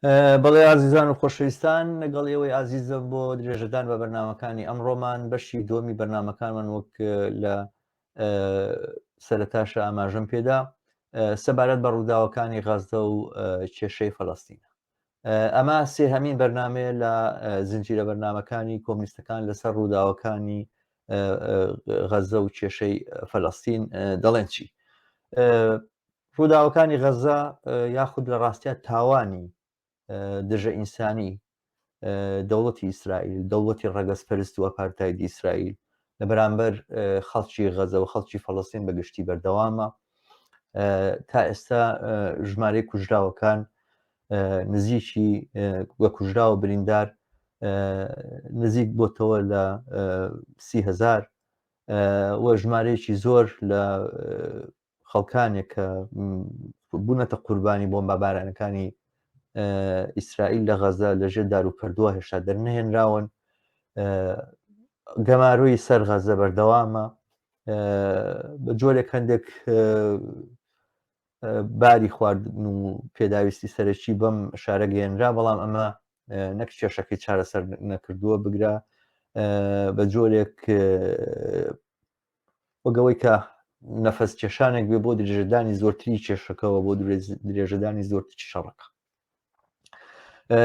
بەڵێ ئازیزان و خۆشەویستان لەگەڵ ئێوەی ئازیزم بۆ درێژەدان بە بەرنمەکانی ئەمڕۆمان بەشی دووەمی بەرنمەکانمان وەک لە سەرەتاشە ئاماژەم پێدا سەبارەت بە ڕووداوەکانی غەزە و کێشەی فەڵەستینە. ئەمە سێهەمین بەرنامەیە لە زنجیرە بەرنمەکانی کۆمونیستەکان لەسەر ڕووداوەکانی غەزە و کێشەی فەڵەستین دەڵێن چی. ڕووداوەکانی غەزە یاخود لە ڕاستیە تاوانی دژە ئینسانی دەوڵەتی ئیسرائیل دەوڵەتی ڕەگەزپەرست و ئەپارتایدی ئیسرائیل لە بەرامبەر خەڵکی غەزە و خەڵکی فەڵەستین بەگشتی بەردەوامە. تا ئێستا ژمارەی کوژراوەکان نزیکی وە کوژرا و بریندار نزیک بۆتەوە لە 30,000 وە ژمارەیەکی زۆر لە خەڵکانێک کە بوونەتە قوربانی بۆمبەبارانەکانی ئیسرائیل لە غەزە لەژێر دار و پەردووە هێشتا دەرنەهێنراون. گەماروی سەر غەزە بەردەوامە بە جۆرێک هەندێک باری خواردن و پێداویستی سەرەکی بەم شارە گەێنرا، بەڵام ئەمە نەک کێشەکەی چارەسەر نەکردووە بگرا بە جۆرێک وەگەوەی کە نەفەس کێشانێک بێ بۆ درێژەدانی زۆرتری کێشەکەەوە بۆ درێژەدانی زۆرتری شەڕەکە.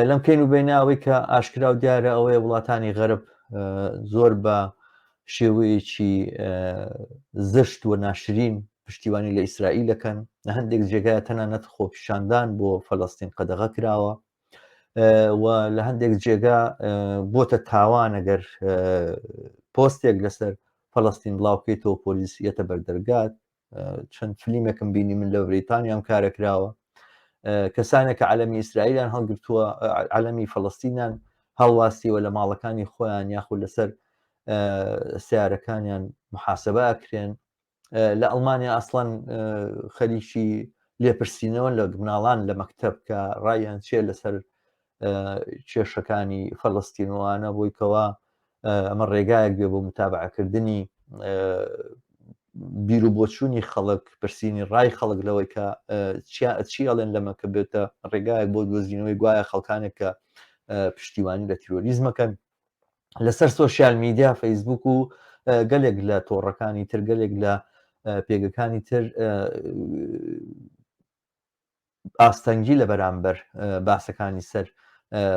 لەم کەین و بیناوەی کە ئاشکرا و دیارە ئەوەیە وڵاتانی غەرب زۆر بە شێوەیەکی زشت و ناشرین پشتیوانی لە ئیسرائیلەکەن لە هەندێک جێگایە تەنانەت خۆپیشاندان بۆ فەڵەستین قەدەغە کراوە و لە هەندێک جێگا بۆتە تاوان ئەگەر پۆستێک لەسەر فەڵەستین بڵاوکەیتەوە پۆلیسیەتە بەردەرگات. چەند فلیمێکم بینی من لە بریتانیا ئەم کارە کراوە، کەسانێک کە عەلەمی ئیسرائیلیان هەڵگرتووە عەلەمی فەڵەستینیان هەڵواستیوە لە ماڵەکانی خۆیان یاخود لەسەر سیارەکانیان محاسبە ئەکرێن. لە ئەڵمانیا ئەسڵەن خەریکی لێپرسینەوە لە مناڵان لە مەکتەب کە ڕایان چێ لەسەر کێشەکانی فەڵەستینوانە بۆی کەوە ئەمە ڕێگایەک بێ بۆ متابعەکردنی بیر و بۆچوونی خەڵک، پرسینی ڕای خەڵک لەوەی کە چی ئەڵێن لەمە کە بێتە ڕێگایەک بۆ دۆزینەوەی گوایە خەڵکانێک کە پشتیوانی لە تیرۆریزمەکەن. لەسەر سۆشیال میدیا فەیسبوک و گەلێک لە تۆڕەکانی تر گەلێک لە پێگەکانی تر ئاستەنگی لە بەرامبەر باسەکانی سەر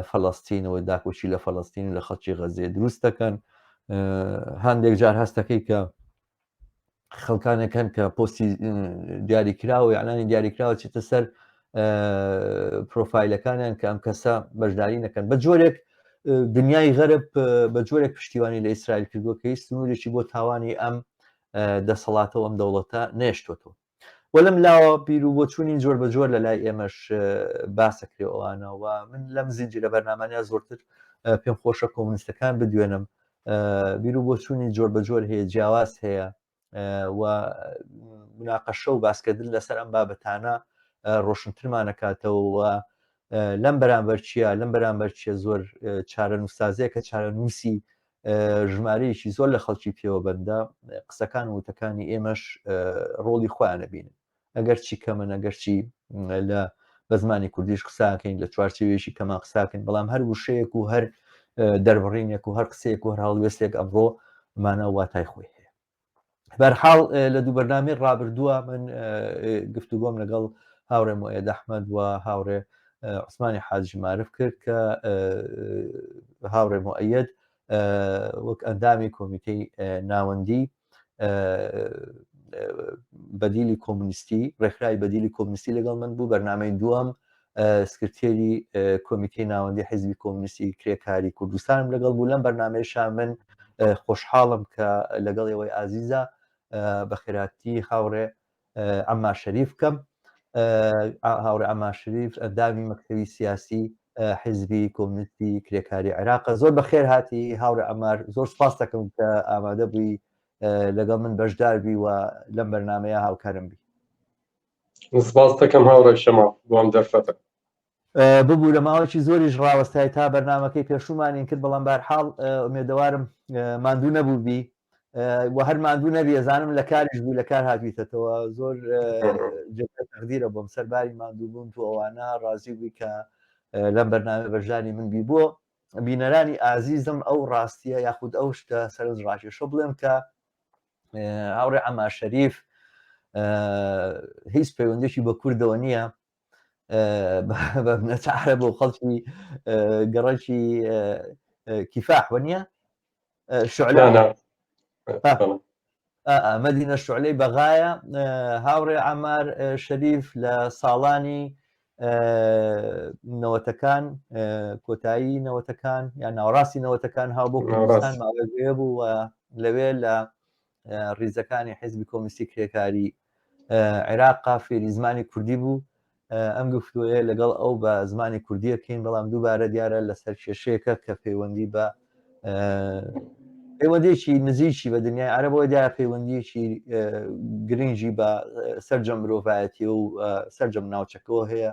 فەڵەستینەوە داکۆچی لە فەڵەستین و لە خەڵکی غەزێ دروست دەکەن. هەندێک جار هەستەکەی کە خەڵکانەکەن کە پۆستی دیاریکراوە یعنانی دیاریکراوە چێتە سەر پرۆفایلەکانیان کە ئەم کەسە بەشداری نەکەن بە جۆرێک دنیای غەرب بە جۆرێک پشتیوانی لە ئیسرائیل کردووە کە هیچ سنوورێکی بۆ تاوانی ئەم دەسەڵاتەوە ئەم دەوڵەتە نێشتوەوە. وەلم لاوە بیر و بۆچوونی جۆر بە جۆر لە لای ئێمەش باسەکرێەوەوانەوە. من لەم زیجرە بەرنامانیا زۆرتر پێم خۆشە کۆمونیستەکان بدوێنم. بیر و بۆچوونی جۆر بە جۆر هەیە، جیاواز هەیە و مناقەشە و باسکردن لەسەر ئەم بابەتانە ڕۆشنترمانەکاتەوە و لەم بەرامبەر چییە لەم بەرامبەر چیە زۆر چارە نووسازەیە کە چارە نووسی ژمارەیەکی زۆر لە خەڵکی پێوە بەندە قسەکان و وتەکانی ئێمەش ڕۆڵی خۆیانە بینن. ئەگەر چی کەمن ئەگەر چی لە بە زمانی کوردیش قساکەین لە چوارچێوێکی کەمان قساکەین، بەڵام هەر وشەیەک و هەر دەربڕینێک و هەر قسەیەک و هەر هەڵوێستێک ئەمڕۆ ئەمانە واتای خۆی هەیە. بەرحاڵ لە دوو بەرنامەی ڕابردووە من گفتوگۆم لەگەڵ هاوڕێ مۆئێد ئەحمەد و هاوڕێ عوسمانی حاجی معرف کرد کە هاوڕێ مۆئەید وەک ئەندامی کۆمیتەی ناوەندی بەدیلی کۆمونیستی ڕێکخراوی بەدیلی کۆمونیستی لەگەڵ من بوو. بەرنامەی دووەم سکرتێری کۆمیتەی ناوەندی حیزبی کۆمونیستی کرێکاری کوردستانم لەگەڵ بوو. لەم بەرنامەیەشان من خۆشحاڵم کە لەگەڵ ئێوەی ئازیزە بە خێراتی هاوڕێ عەمار شەریف بکەم. هاوڕێ عەمار شەریف ئەندامی مەکتەبی سیاسی حیزبی کۆمونیستی کرێکاری عێراق. زۆر بەخێر هاتی هاوڕێ عەمار، زۆر سپاس دەکەم کە ئامادە بووی لەگەڵ من بەشدار بی و لەم بەرنامەیە هاوکارم بی. سپاس دەکەم هاوڕێ شەماڵ بۆم دەرفەتە. ببوو لە ماوەیەکی زۆریش ڕاوەستای تا بەرنامەکەی پێشومانین کرد، بەڵام بەرحاڵ ئومێدەوارم ماندوو نەبوو بی و هەر ماندوو نەبی ئەزانم لە کاریش بوو لە کار هاتوویتەوە. زۆر تەقدیرە بۆم سەرباری ماندوو بوون تو ئەوانە ڕازی بووی کە لەم بەرنامە بەشداری من بی بۆ بینەرانی ئازیزم ئەو ڕاستیە یاخود ئەو شتە سەرنجڕاکێشە بڵێم کە هاوڕێ عەمار شەریف هیچ پەیوەندێکی بە کوردەوە نییە بە نەچارە بۆ خەڵکی گەڕەکی کیفاح وە نییە مەدینە شوعلەی بەغایە هاوڕێ عەمار شەریف لە ساڵانی نەوەتەکان کۆتایی نەوەتەکان یان ناوەڕاستی نەوەتەکان هاو بۆ کوردستان ماوەگوێ بوو و لەوێ لە ڕیزەکانی حیزبی کۆمونیستی کرێکاری عێراقا فێری زمانی کوردی بوو. ئەم گفتووەیە لەگەڵ ئەو بە زمانی کوردیەکەین بەڵام دووبارە دیارە لەسەر کێشەیەکە کە پەیوەندی بە پەیوەندیەکی نزیکی بە دنیای عەرەبەوە دیارە پەیوەندیەکی گرنگی بە سەرجەم مرۆڤایەتی و سەرجەم ناوچەکەەوە هەیە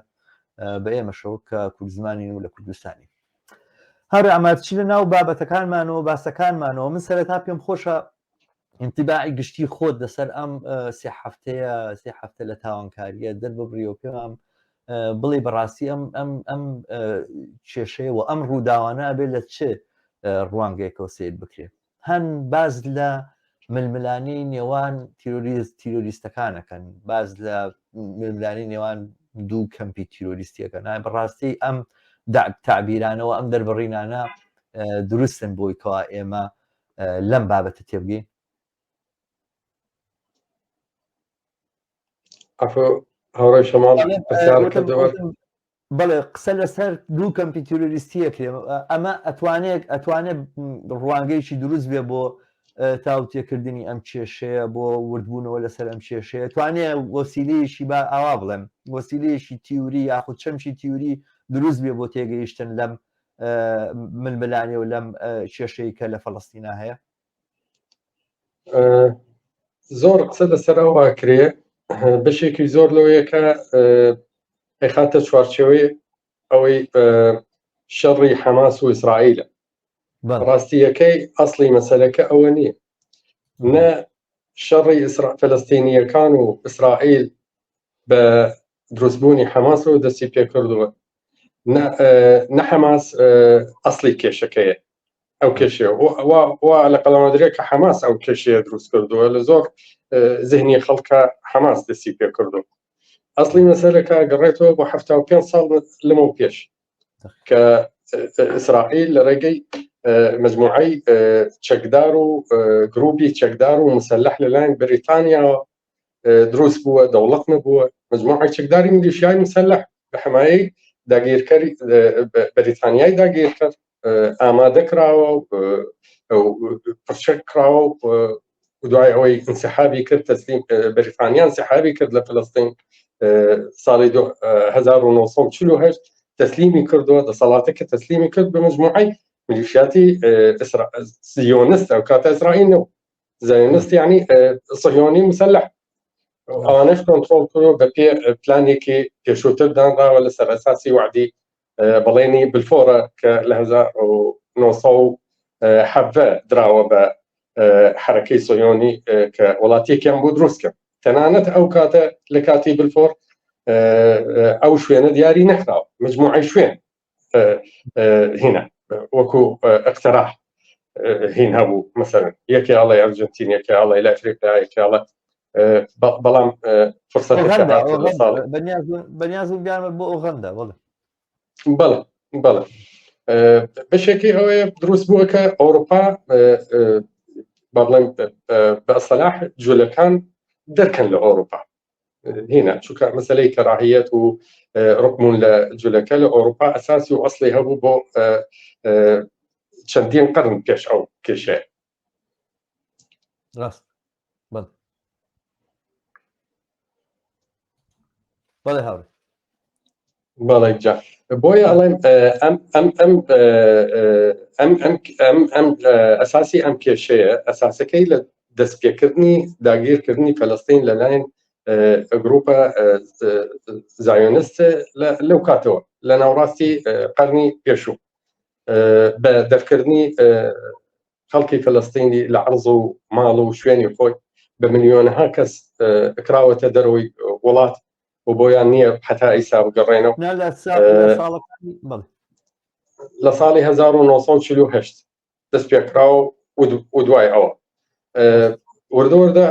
بە ئێمەشەوە کە کوردزمانی و لە کوردستانی. هەر ئەماچی لە ناو بابەتەکانمانەوە باسەکانمانەوە من سەرەتا پێم خۆشە انتیباعی گشتی خۆت لەسەر ئەم سێ هەفتە لە تاوانکاریە دەرببڕیەوە پێم بڵێ بەڕاستی ئەم کێشەیە و ئەم ڕووداوانە ئەبێت لە چ ڕوانگەیەکەوە سیر بکرێت. هەن باز لە ململانی نێوان تیرۆریستەکانەکەن، باز لە ململانی نێوان دوو کەمپی تیرۆریستیەکەن. بەڕاستی ئەم تعبیرانەوە ئەم دەربڕینانە دروستن بۆی کەوا ئێمە لەم بابەتە تێبگەین. هاوڕێی شەماڵ بەڵێ قسە لەسەر دوو کەمپی تیرۆریستیە کرێ ئەمە ئەتوانێت ڕوانگەیەکی دروست بێ بۆ تاوتێکردنی ئەم کێشەیە بۆ وردبوونەوە لەسەر ئەم کێشەیە توانێت وەسیلەیەکی با ئاوا بڵێم وەسیلەیەکی تیوری یاخود چەمشی تیوری دروست بێ بۆ تێگەیشتن لەم ململانێ و لەم کێشەی کە لە فەڵەستینا هەیە. زۆر قسە لەسەر ئەوە کرێ بەشێکی زۆر لەوەیە کە خاتە چوارچێوەی ئەوەی شەڕی حەماس و ئیسرائیلە. ڕاستیەکەی ئەسڵی مەسەلەکە ئەوە نییە، نە شەڕی فەلەستینیەکان و ئیسرائیل بە دروستبوونی حەماسەوە دەستی پێ کردووە، نە حەماس ئەسڵی کێشەکەیە. ئەو کێشەیە وا لە قەڵەمەدرێ کە حەماس ئەو کێشەیە دروست کردووە لە زۆر ذهنی خەڵکە حەماس دەستی پێ کردو. ئەسڵی مەسەلەکە گەڕێتەوە بۆ 75 ساڵ لەمە پێش کە ئیسرائیل لە ڕێگەی مجموعەی چەکدار و گروپی چەکدار و مسلح لەلایەن بریتانیا دروست بووە، دەوڵەت نەبووە، مجموعەی چەکداری میلیشیای مسلح بە حمایەی داگیرکەری بریتانیای داگیرکرد ئامادە کراوە و پرچەک کراوە و دوای ئەوەی انسحابی کرد تەسلیم بریتانیا انسحابی کرد لە فلەستین ساڵی 1948 تەسلیمی کردووە، دەسەڵاتەکە تەسلیمی کرد بە مجموعەی میلیشیاتی زیۆنست ئەو کاتە ئیسرائیل نەبوو، زیۆنست یعنی صهیۆنی مسلح ئەوانەش کۆنتڕۆڵ کردووە بە پێ پلانێکی پێشووتر دانراوە لەسەر ئەساسی وعدی بەڵێنی بلفۆرە کە لە 1970 دراوە بە حرەکەی صهیۆنی کە وڵاتیەکیان بۆ دروست کرد. تەنانەت ئەو کاتە لە کاتی بلفۆر ئەو شوێنە دیاری نەکراوە، مجموعەی شوێن هینە وەکو اقتراح هین هەبوو، مەسەڵەن یەکێ ئەڵێ ئەرجنتین، یەکێ ئەڵێ لە ئەفریقا، یەکێ ئەڵێ بەڵام بەنیازم بیانمە بۆ ئۆغەندە. بەڵێ بەشێکی ئەوەیە دروست بووە کە ئەوروپا بەڵێم بە ئەسەلاح جوولەکان دەرکەن لە ئەوروپا هینە، چونکە مەسەلەی کەراهیەت و ڕکمون لە جوولەکە لە ئەوروپا ئەساسی و ئەسڵی هەبوو بۆ چەندین قەرن پێش ئەو کێشەیە. ڕاست بەڵێ هاوڕێ بەڵێ جا بۆیە ئەڵێم ئەم ئەساسی ئەم کێشەیە ئەساسەکەی لە دەستپێکردنی داگیرکردنی فەلەستین لەلایەن گروپە زایۆنست لەو کاتەوە لە ناوڕاستی قەرنی پێشوو بە دەرکردنی خەڵکی فەلەستینی لە عەرز و ماڵ و شوێنی خۆی بە ملیۆنەها کەس کراوەتە دەرەوەی وڵات و بۆیان نییە حتا ئیسا بگەڕێنەوە لە ساڵەکانی بڵێ لە ساڵی 1940 دەست پێکراوە و دوای ئەوە وردە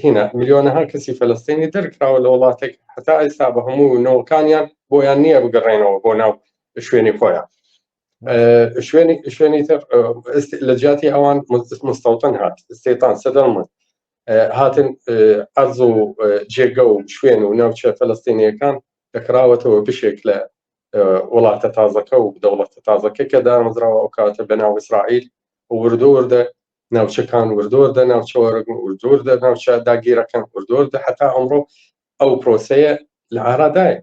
هینە میلیۆنەها کەسی فەلەستینی دەرکراوە لە وڵاتێک حتا ئێستا بە هەموو نەوەکانیان بۆیان نییە بگەڕێنەوە بۆ ناو شوێنی خۆیان شوێنی تر لە جیاتی ئەوان مستەوتن هات استێتان سەدەمن هاتن ئەرز و جێگە و شوێن و ناوچە فەلەستینیەکان دەکراوەتەوە بشێک لە وڵاتە تازەکە و دەوڵەتە تازەکە کە دامەزراوە ئەو کاتە بەناو ئیسرائیل وردە ناوچەکان وردە ناوچەوەرەگن وردە ناوچە داگیرەکان وردە حتا ئەمڕۆ ئەو پرۆسەیە لە عرادایە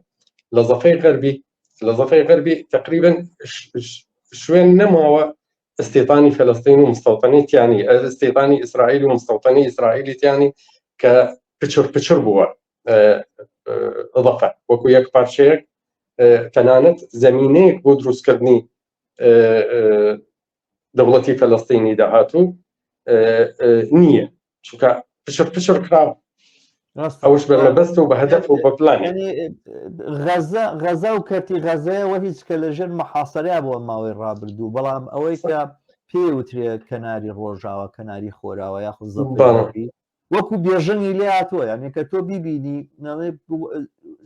لە زەفەی غەربی تقریبا شوێن نەماوە استێتانی فەلەستین و مستەوتەنیتیانی استێتانی ئیسرائیل و مستەوتەنی ئیسرائیلیتیانی کە پچر بووە ئەڵەفە وەکو یەک پارچەیەک تەنانەت زەمینەیەک بۆ دروستکردنی دەوڵەتی فەلەستینی داهاتوو نییە چونکە پچر کراوە ئەوش بەمەبەست و بە هەدەف و بە پلان غەزە و کەرتی غەزەیەوە هیچ کە لەژێر مەحاسەریا بۆ ماوەی ڕابردوو بەڵام ئەوەی کە پێوترێت کەناری ڕۆژاوە کەناری خۆراوە یاخود زەڵی وەکو بێژەنی لێ هاتووە یعنی کە تۆ بیبینی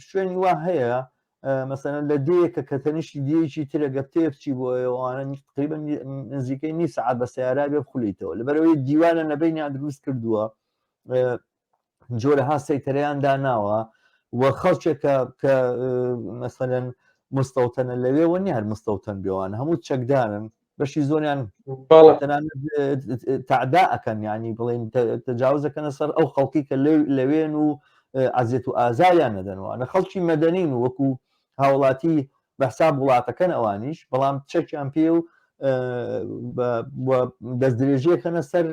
شوێنی وا هەیە مثلا لە دەیەکە کە تەنیشتی دیەکی ترە گەفتەیە بچی بۆ ئەوانە تقریبا نزیکەی نی سەعات بە سیارا بێ بخولیتەوە لەبەرەوەی دیوانە نەبەینیان دروست کردووە جۆرە هاستەی تەرەیان داناوە و خەڵکێکە کە مەسەلەن مستەوتەنە لەوێەوە نیان مستەوتەن بێوان هەموو چەکدارن بەشی زۆریان تعدا ئەەکەن ینی بڵێن تەجاوزەکەنە سەر ئەو خەڵکی کە لەوێن و عزیێت و ئازاریان نەدەنەوە خەڵکی مەدەنین و وەکو هاوڵاتی بەحساب وڵاتەکەن ئەوانیش بەڵام چەکیان پێ و دەست درێژیەکەنە سەر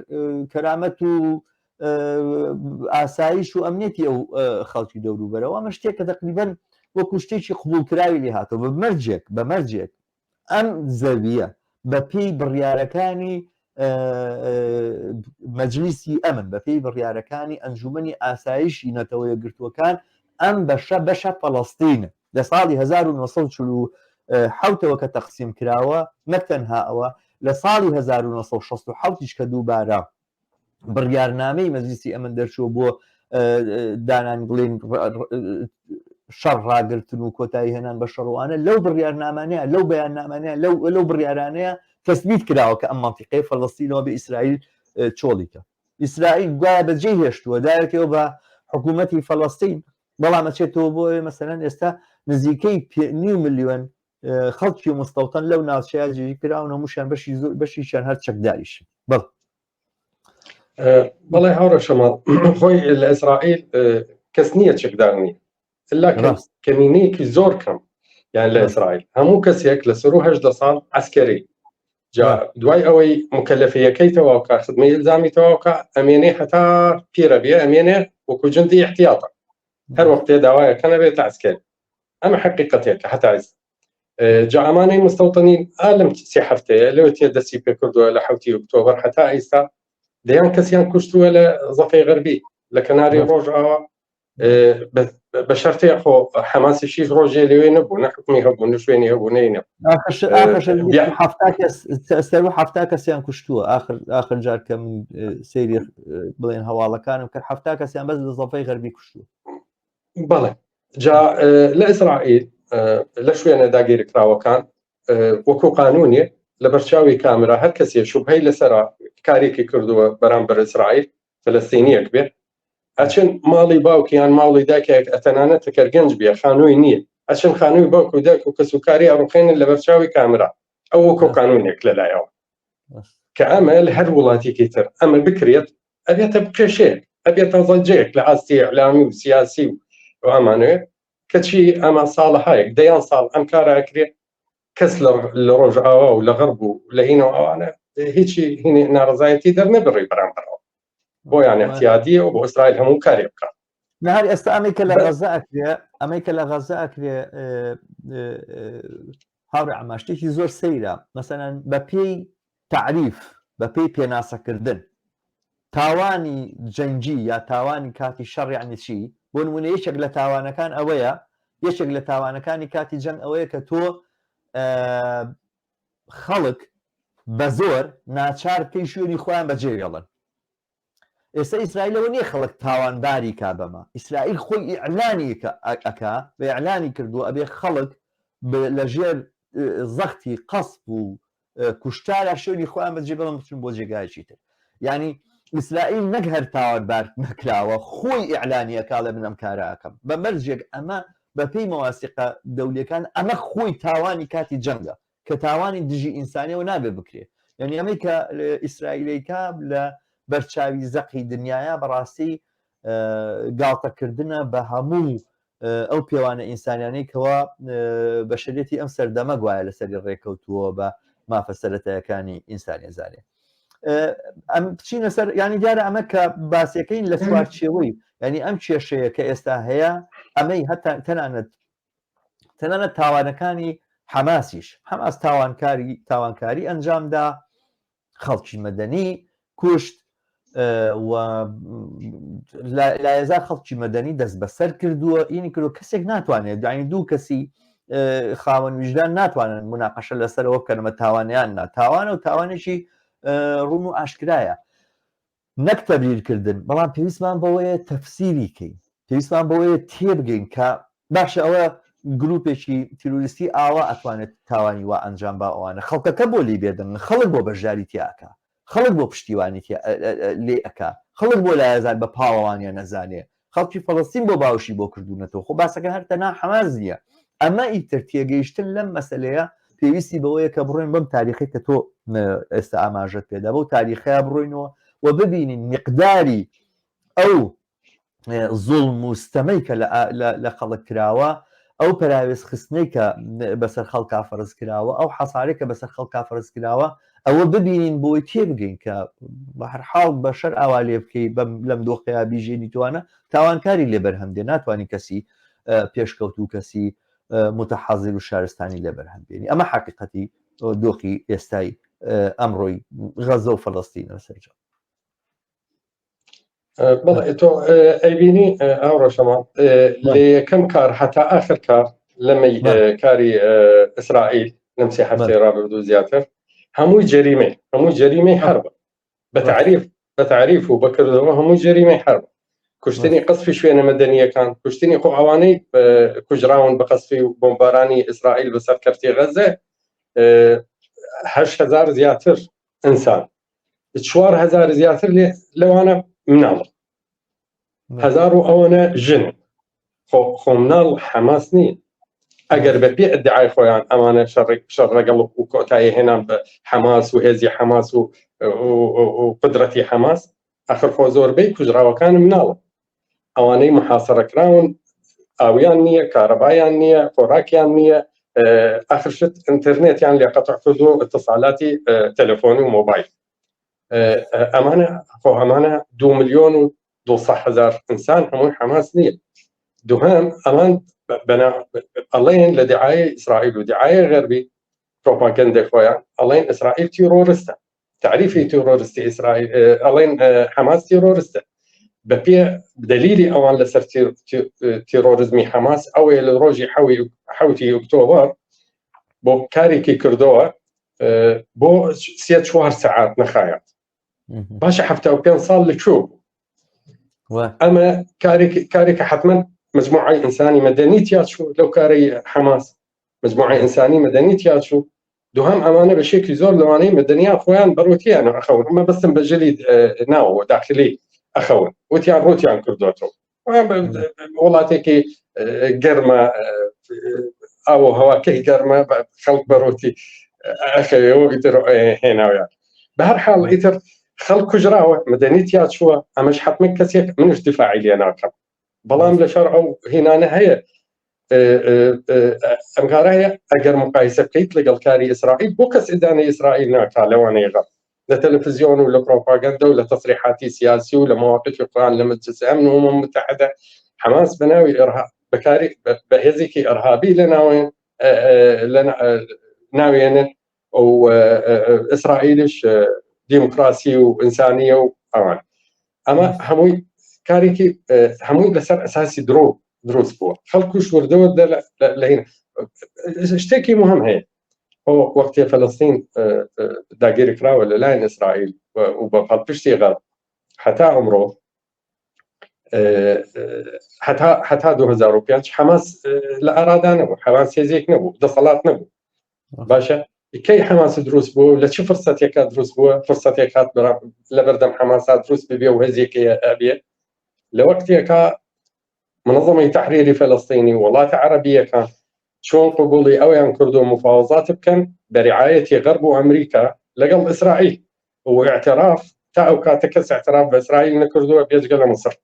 کەرامەت و ئاسایش و ئەمنێتی ئەو خەڵکی دەوروبەرەوە ئەمە شتێک کە تقریبەن وەکو شتێکی قبولکراوی لێ هاتەوە بە مەرجێک ئەم زەویە بە پێی بڕیارەکانی مەجلیسی ئەمن بە پێی بڕیارەکانی ئەنجومەنی ئاسایشی نەتەوەیە گرتووەکان ئەم بەشە فەڵەستینە لە ساڵی 1940 کە تەقسیم کراوە نەتەنها ئەوە لە ساڵی 1960 کە دووبارە بڕیارنامەی مەجلیسی ئەمن دەرچووە بۆ دانان بڵێن شەڕ ڕاگرتن و کۆتایی هێنان بە شەڕوانە لەو بڕیارنامانەیە لەو بەیاننامانەیە لەو بڕیارانەیە تەسبیت کراوە کە ئەم مەنتیقەی فەڵەستینەوە بە ئیسرائیل چۆڵیکە ئیسرائیل گوایە بەجێ هێشتووە دایەکەوە بە حکوومەتی فەڵەستین بەڵام ئەچێتەوە بۆ مەسەلەن ئێستا نزیکەی 9 ملیۆن خەڵکی مستەوتەن لەو ناوچەیە جێژی کراون هەمووشیان بەشیشیان هەر چەکداریش بەڵێ هاوڕە شەماڵ خۆی لە ئیسرائیل کەس نییە چەکدار نیە ئللا کەمینەیەکی زۆر کەم یان لە ئیسرائیل هەموو کەسێک لە 18 ساڵ عسکەری دوای ئەوەی مکەلەفیەکەی تەواوکە خدمەی ئیلزامی تەواوکە ئەمێنێ هەتا پیرە بێ ئەمێنێ وەکو جندی احتیاطە هەر وەختێ داوایە کە نەبێت عسکەری ئەمە حقیقەتێکە هەتا جا ئەمانەی مستەوتەنین ئالم سێ هەفتەیە لەوێ تێ دەستی پێ کردووە لە 7 ئۆکتۆبر هەتا ئێستا دەیان کەسیان کوشتووە لە زەفەی غەربی لە کەناری ڕۆژئاوا بە شەرتێ خۆ حەماسیشیش ڕۆژێ لەوێ نەبوو نە حکومی هەبوو نە شوێنی هەبوو نەینە هەفتا کەسیان کوشتووە ئاخر جار کە من سەیری بڵێن هەواڵەکانم کرد هەفتا کەسیان بەس لە زەفەی غەربی کوشتووە بەڵێ جا لە ئیسرائیل لە شوێنە داگیرکراوەکان وەکو قانونێ لە بەرچاوی کامرا هەر کەسێ شوبهەی لەسەرا کارێکی کردووە بەرامبەر ئیسرائیل فەلەستینیەک بێ ئەچن ماڵی باوکیان ماڵی داکێک ئەتەنانەت تەکەرگەنج بێ خانووی نییە ئەچن خانووی باوک و داک و کەسوکاری ئەڕوخێنن لە بەرچاوی کامرا ئەو وەکو قانونێک لەلایەوە کە ئەمە لە هەر وڵاتێکی تر ئەمە بکرێت ئەبێتە بکێشەیەک ئەبێتە زەجەیەک لە ئاستی ئیعلامی و سیاسی و ئەمانوێت کەچی ئەمە ساڵەهایەک دەیان ساڵ ئەم کاراکرێت کەس لە ڕۆژئاوا و لە غەرب و لە هینەوە ئەوانە هیچی هینی ناڕزایەتی دەرنەبڕی بەرامبەرەوە بۆیان احتیادیە و بۆ ئیسرائیل هەموو کارێ بکات نهار ئێستا ئەمریکا لە غەزە ئەکرێ ئەمریکا لە غەزە ئەکرێ هاوڕێ ئەماشتێکی زۆر سەیرە مەسەلەن بە پێی تعریف بە پێی پێناسەکردن تاوانی جەنگی یا تاوانی کاتی شەڕ یعنی چی بۆ نمونە یەکێک لە تاوانەکان ئەوەیە، یەکێک لە تاوانەکانی کاتی جەنگ ئەوەیە کە تۆ خەڵک بە زۆر ناچار پێی شوێنی خۆیان بەجێگەڵن. ئێستا ئیسرائیلەوە نییە خەڵک تاوانداری کا بەمە، ئیسرائیل خۆی ئیعلانی ئەکا بە ئیعلانی کردووە ئەبێ خەڵک لەژێر زەختی قەسب و کوشتارە شوێنی خۆیان بەجێ بڵن بچون بۆ جێگایکی تر. یعنی ئیسرائیل نەک هەر تاوانبار نەکراوە، خۆی ئیعلانیەکا لە من ئەم کارە ئەەکەم بە مەرجێک ئەمە بەپێی مەواسقە دەولیەکان ئەمە خۆی تاوانی کاتی جەنگە کە تاوانی دژی ئینسانیەوە نابێ بکرێ. یعنی ئەمەی کە ئیسرائیلەیکا لە بەرچاوی زەقی دنیاە بەڕاستی گاڵتەکردنە بە هەموو ئەو پێوانە ئینسانیانەی کەوا بەشەرێتی ئەم سەردەمە گوایە لەسەری ڕێکەوتووە بە مافە سەرەتایەکانی ئینسانی زانێ. ئەم بچینە سەر ینی دیارە ئەمە کە باسیەکەین لە چوارچێوەی ینی ئەم کێشەیە کە ئێستا هەیە ئەمەی هەتا تەنانەت تاوانەکانی حەماسیش، حەماس تاوانکاری ئەنجامدا، خەڵکی مەدەنی کوشت و لایەزا خەڵکی مەدەنی دەست بەسەر کردووە. ئینی کردو کەسێک ناتوانێت ینی دوو کەسی خاوەن ویژدان ناتوانن مناقەشە لەسەرەوە بکەنمە تاوانیان نا تاوانە و تاوانێکی ڕوون و ئاشکرایە نەک تەبریرکردن. بەڵام پێویستمان بەوەیە تەفسیری کەین، پێویستمان بەوەیە تێبگەین کە باشە ئەوە گروپێکی تیرۆریستی ئاوا ئەتوانێت تاوانی وا ئەنجام با ئەوانە خەڵکەکە بۆ لی بێدن، خەڵک بۆ بەشداری تیاکە، خەڵک بۆ پشتیوانی لێ ئەکا، خەڵک بۆ لایەزان بە پاوەوانیان نەزانێ، خەڵکی فەڵەستین بۆ باوشی بۆ کردوونەتەوە. خۆ باسەکە هەر تەنها حەماس نییە. ئەمە ئیتر تێگەیشتن لەم مەسەلەیە پێویستی بەوەیە کە بڕۆین بەم تاریخی کە تۆ ئێستا ئاماژەت پێدا بەو تاریخەیە بڕۆینەوە و ببینین میقداری ئەو زوڵم و ستەمەی کە لە خەڵک کراوە، ئەو پەراوێز خستنەی کە بەسەر خەڵکا فەرز کراوە، ئەو حەسارەی کە بەسەر خەڵکا فەرز کراوە، ئەوە ببینین بۆی تێبگەین کە بە هەرحاڵ بەشەر ئاوا لێ بکەی لەم دۆخەیە بیژێنی توانە تاوانکاری لێبەر هەندێ ناتوانانی کەسی پێشکەوت و کەسی متەحەزر و شارستانی لێبەر هەندێنی. ئەمە حقیقەتی دۆخی ئێستای ئەمڕۆی غەزە و فەڵەستینە سەرجە. تۆ ئەیبینی ئەو ڕۆژەمان لێ یەکەم کار هەتا ئاخر کار لەمەی کاری ئیسرائیل لەم سێ هەفتەی ڕابردوو زیاتر هەمووی جەریمەی حەربە بەتعریف و بەکردەوە هەموو جەریمەی حەربە. کوشتنی قەسفی شوێنە مەدەنیەکان، کوشتنی خۆ ئەوانەی کوژراون بە قەسفی و بۆمبارانی ئیسرائیل بەسەر کەرتی غەزە 8,000 زیاتر ئینسان، 4,000 زیاتر لەوانە مناڵ، 1,000 و ئەوەنە ژن. خۆ مناڵ حەماس نین. ئەگەر بە پێ ئەدعای خۆیان ئەمانە شەڕ ڕەگەڵ و کۆتایی هێنان بە حەماس و هێزی حەماس و قدرەتی حەماس، ئەخر خۆ زۆربەی کوژراوەکان مناڵە. ئەوانەی محاسەرەکراون ئاویان نییە، کارەبایان نییە، خۆراکیان نییە، ئەخرشت ئینتەرنێتیان لێ قەتع کردووە ئتصالاتی تەلەفۆنی و مۆبایل. ئەمانە 2,200,000 ئینسان هەمووی حەماس نییە. دوهام ئەمان ئەڵێن لە دعایە ئیسرائیل و دعایە غەربی پرۆپاگەندە خۆیان ئەڵێن ئیسرائیل تیرۆریستە. تعریفی تیرۆریستی ئیسرائیل ئەڵێن حەماس تیرۆریستە. بەپێ دلیلی ئەوان لەسەر تیرۆریزمی حەماس ئەوەیە لە ڕۆژی 7 ئۆکتۆبەر بۆ کارێکی کردەوە بۆ 3-4 سەعات نەخایەت. باشە 75 ساڵ لەکوێ ئەمە کارێکە حتمما مجموعەی ئینسانی مەدەنی تیاچوو لەو کارەی حەماس، مجموعەی ئینسانی مەدەنی تیاچوو. دوهام ئەمانە بەشێکی زۆر لەوانەی مەدەنیان خۆیان بەڕوتیانە ئەخەون. ئەمە بەستم بەجلی ناوەوە داخلی ئەخەون وتیان ڕوتیان کردوێتەوە. وڵاتێکی گەرمە ئاو هەواکەی گەرمە خەڵک بەڕوتی ئەخەوێەوە ئیتر هێناویان. بە هەر حاڵ ئیتر خەڵک کوژراوە، مەدەنی تیاچووە. ئەمەش حتمما کەسێک منش دیفاعی لێ ناکەم، بەڵام لەشەر ئەو هێنانە هەیە. ئەم کارایە ئەگەر مقایسە بکەیت لەگەڵ کاری ئیسرائیل، بۆ کەس ئیدانەی ئیسرائیل ناکا لەوانەیە غەڵ لە تەلەڤیزیۆن و لە پرۆپاگەندە و لە تەسریحاتی سیاسی و لە مواقفی قورآن لە مجلس ئەمن و ئومم متحدە. حەماس بەناوی بە هێزێکی ئەرهابی لە ناوێنن و ئیسرائیلش دیموکراسی و ئینسانیە و ئەوان. ئەمە هەمووی کارێکی هەمووی لەسەر ئەساسی دروست بووە خەڵکوش وردەوە لە هێنا شتێکی مهم هەیە وەختی فەلەستین داگیری کراوە لەلایەن ئیسرائیل و بە پاڵپشتی غەرب هەتا ئەمڕۆ هەتا 2005 حەماس لە ئارادا نەبوو حەماس هێزێک نەبوو دەسەڵات نەبوو باشە کەی حەماس دروست بوو لە چ فرسەتێکە دروست بووە فرسەتێک هات لە بەردەم حەماسا دروست ببێ و هێزێکی ئەبێ لە وەختێکە منظمەی تحریری فەلەستینی وڵاتە عەرەبیەکان چۆن قبوڵی ئەویان کردو مفاوضات بکەن بەرعایەتی غەرب و ئەمریکا لەگەڵ ئیسرائیل و اعتراف تا ئەو کاتە کەس اعتراف بە ئیسرائیل نەکردووە بێجگە لە مەسر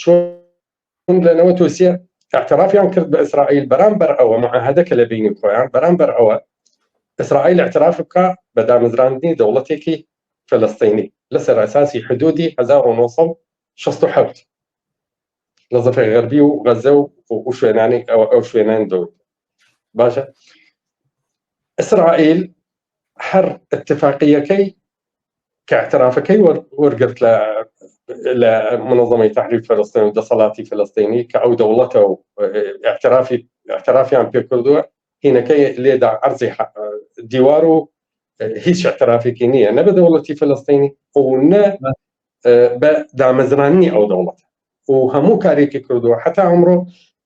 چۆن لەنەوە تووسیە اعترافیان کرد بە ئیسرائیل بەرامبەر ئەوە معاهدەکە لە بینی خۆیان بەرامبەر ئەوە ئیسرائیل اعتراف بکە بە دامەزراندنی دەوڵەتێکی فەلەستینی لەسەر ئەساسی حدودی 1967 لە زەفەی غەربی و غەزە و شوێنانی ئەو شوێنان دەوت باشە ئیسرائیل هەر اتفاقیەکەی کە اعترافەکەی وەرگرت لە منظمەی تحریر فەلەستین و دەسەڵاتی فەلەستینی کە ئەو دەوڵەتە و اعترافیان پێ کردووە هینەکەی لێدا عەرزی دیوار و هیچ اعترافێکی نییە نە بە دەوڵەتی فەلەستینی و نە بە دامەزرانی ئەو دەوڵەتە و هەموو کارێکی کردووە حتا ئەمڕۆ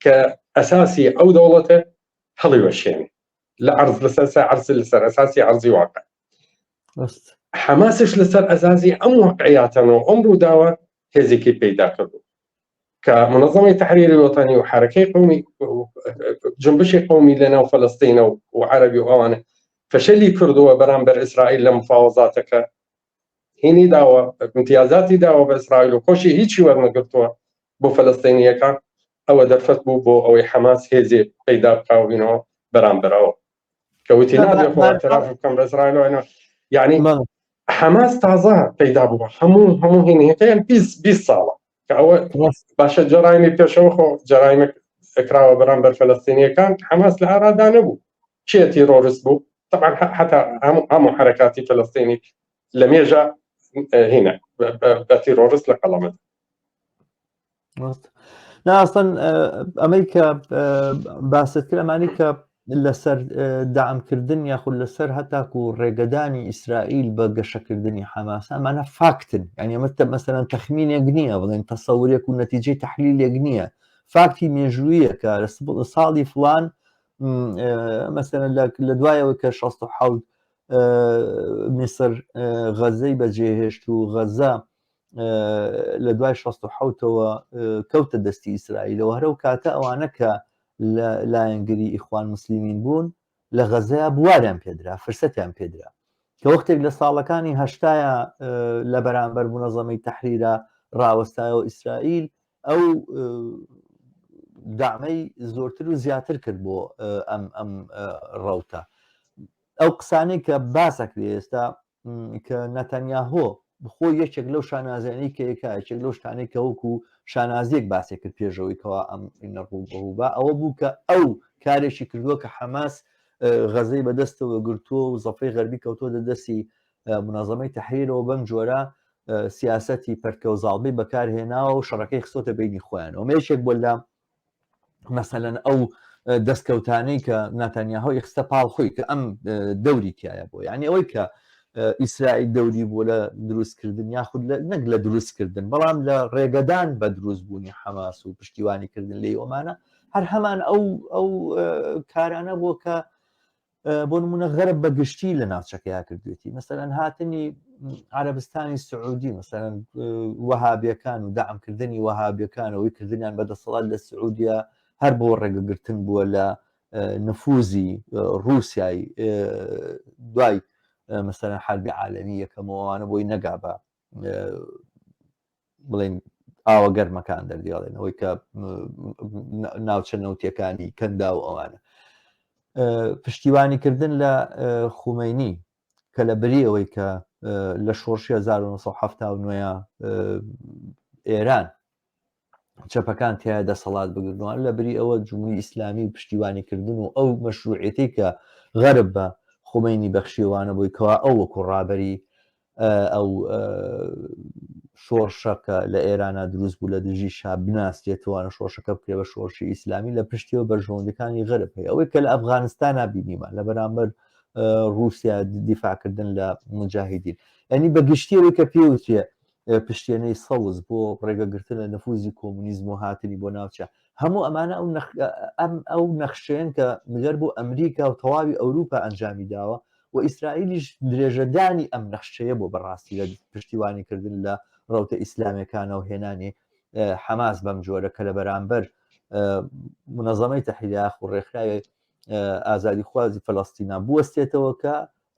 کە ئەساسی ئەو دەوڵەتە هەڵی وەشێنی لە عەرز لەسەر ئەساسی عەرزی واقع حەماسش لەسەر ئەساسی ئەم واقعیاتەنەوە ئەم ڕووداوە هێزێکی پەیدا کردو کە منظمەی تحریری وەتانی و حرەکەی قومی جنبشی قومی لەناو فەلەستینە و عەرەبی و ئەوانە فەشەلی کردووە بەرامبەر ئیسرائیل لە مفاوەزاتەکە هینی داوە امتیازاتی داوە بە ئیسرائیل و خۆشی هیچی وەرنەگرتووە بۆ فەلەستینیەکان ئەوە دەرفەت بوو بۆ ئەوەی حەماس هێزێ پەیدا بکاوبینەوە بەرامبەرەوە کەوتی نادێ خۆ اعتراف بکەم بە ئیسرائیل یعنی حەماس تازە پەیدا بووە هەموو هینیەکەیان 20 ساڵە کە ئەوە باشە جەرایمی پێشەوە خۆ جەرایمێک ئەکراوە بەرامبەر فەلەستینیەکان حەماس لە ئارادا نەبوو چیە تیرۆریست بوو طبعا حتا هەموو حرەکاتی فەلەستینی لە مێژە هینە بە تیرۆریست لە قەڵەمەت ئەستەن ئەمریکا باست کرد ئەمانی کە لەسەر داعمکردن یاخود لەسەر هەتاکو و ڕێگەدانی ئیسرائیل بە گەشەکردنی حەماس ئەمانە فاکتن ینی ئەمە مەسەرەن تەخمینێک نییە بڵێن تەسەورێک و نەتیجەی تەحلیلێک نییە فاکتی مێژوویە کە لە ساڵی فڵان مەسەرەن لە دوایەوە کە 67 میسر غەزەی بەجێهێشت و غەزە لە دوای 67ەوە کەوتە دەستی ئیسرائیلەوە هەرە و کاتە ئەوانە کە لە لایەنگری ئیخوان مسلیمین بوون لە غەزەیە بواریان پێدرا فرسەتیان پێدرا کە وەختێک لە ساڵەکانی هەشتایە لە بەرامبەر منظەمەی تەحریرە ڕاوەستایەوە ئیسرائیل ئەو دامەی زۆرتر و زیاتر کرد بۆ ئەم ڕەوتە ئەو قسانەی کە باسەکری ئێستا کە نەتەنیاهۆ بخۆ یەکێک لەو شانازیانی کە یەکێک لەو شتانەی کە وەکو شانازیەک باسێک کرد پێشەوەی کەوا ئەم ڕووبە ئەوە بوو کە ئەو کارێکی کردووە کە حەماس غەزەی بەدەستەوە گرتووە و زەفەی غەربی کەوتۆ دەدەستی منظەمەی تەحریرەوە بەم جۆرە سیاسەتی پەرکەوزاڵبی بەکارهێناوە و شەڕەکەی خستۆتە بینی خۆیانەوە مێشێک بۆ لە مەسەلەن ئەو دەستکەوتانەی کە ناتانیاهۆی خستە پاڵ خۆی کە ئەم دەوری تایە بۆ یعنی ئەوەی کە ئیسرائیل دەوری بۆ لە دروستکردن یاخود نەک لە دروستکردن بەڵام لە ڕێگەدان بە دروستبوونی حەماس و پشتیوانیکردن لێ ئەومانە هەر هەمان ئەو کارانە بۆ کە بۆ نمونە غەرب بەگشتی لە ناوچەکەیا کردوێتی مەسەلەن هاتنی عەرەبستانی سعودی مەسەلەن وەهابیەکان و داعمکردنی وەهابیەکانەوەی کردنیان بەدەسەڵات لە سعودیا هەر بۆ ڕێگەگرتن بووە لە نفوزی رووسای دوای مەسەلەن حربی عالەمی یەکەمەوەوانە بۆی نەگا بە بڵێن ئاوە گەرمەکان دەردیاڵێن ئەوەی کە ناوچە نەوتیەکانی کەندا و ئەوانە پشتیوانیکردن لە خومەینی کە لە بری ئەوەی کە لە شۆڕشی 1970 ئێران چەپەکان تایە دەسەڵات بگرنەوە لە بری ئەوە جمهوری ئیسلامی پشتیوانیکردن و ئەو مەشروعیەتی کە غەرب بە خومەینی بەخشیوانە بووی کەوا ئەو وەکو ڕابەری ئەو شۆڕشەکە لە ئێرانە دروست بوو لە دژی شا بناستێتوانە شۆڕشەکە بکرێ بە شۆڕشی ئیسلامی لە پشتیەوە بەرژەوەندەکانی غەرب هەیە ئەوەی کە لە ئەفغانستانە بینیمە لە بەرامبەر رووسیا دیفاعکردن لە مجاهیدین ئەنی بەگشتیەوەی کە پێوتێ پشتێنەی سەوز بۆ ڕێگەگرتن لە نەفوزی کۆمونیزم و هاتنی بۆ ناوچە هەموو ئەمانە ئەو نەخشەیەن کە مگەر بۆ ئەمریکا و تەواوی ئەوروپا ئەنجامی داوە و ئیسرائیلیش درێژەدانی ئەم نەخشەیە بۆ بەڕاستی لە پشتیوانیکردن لە ڕەوتە ئیسلامەکانە و هێنانی حەماس بەم جۆرە کە لە بەرامبەر منەظەمەی تەحریریە و ڕێکخراوی ئازادی خوازی فەڵەستینا بوەستێتەوە کە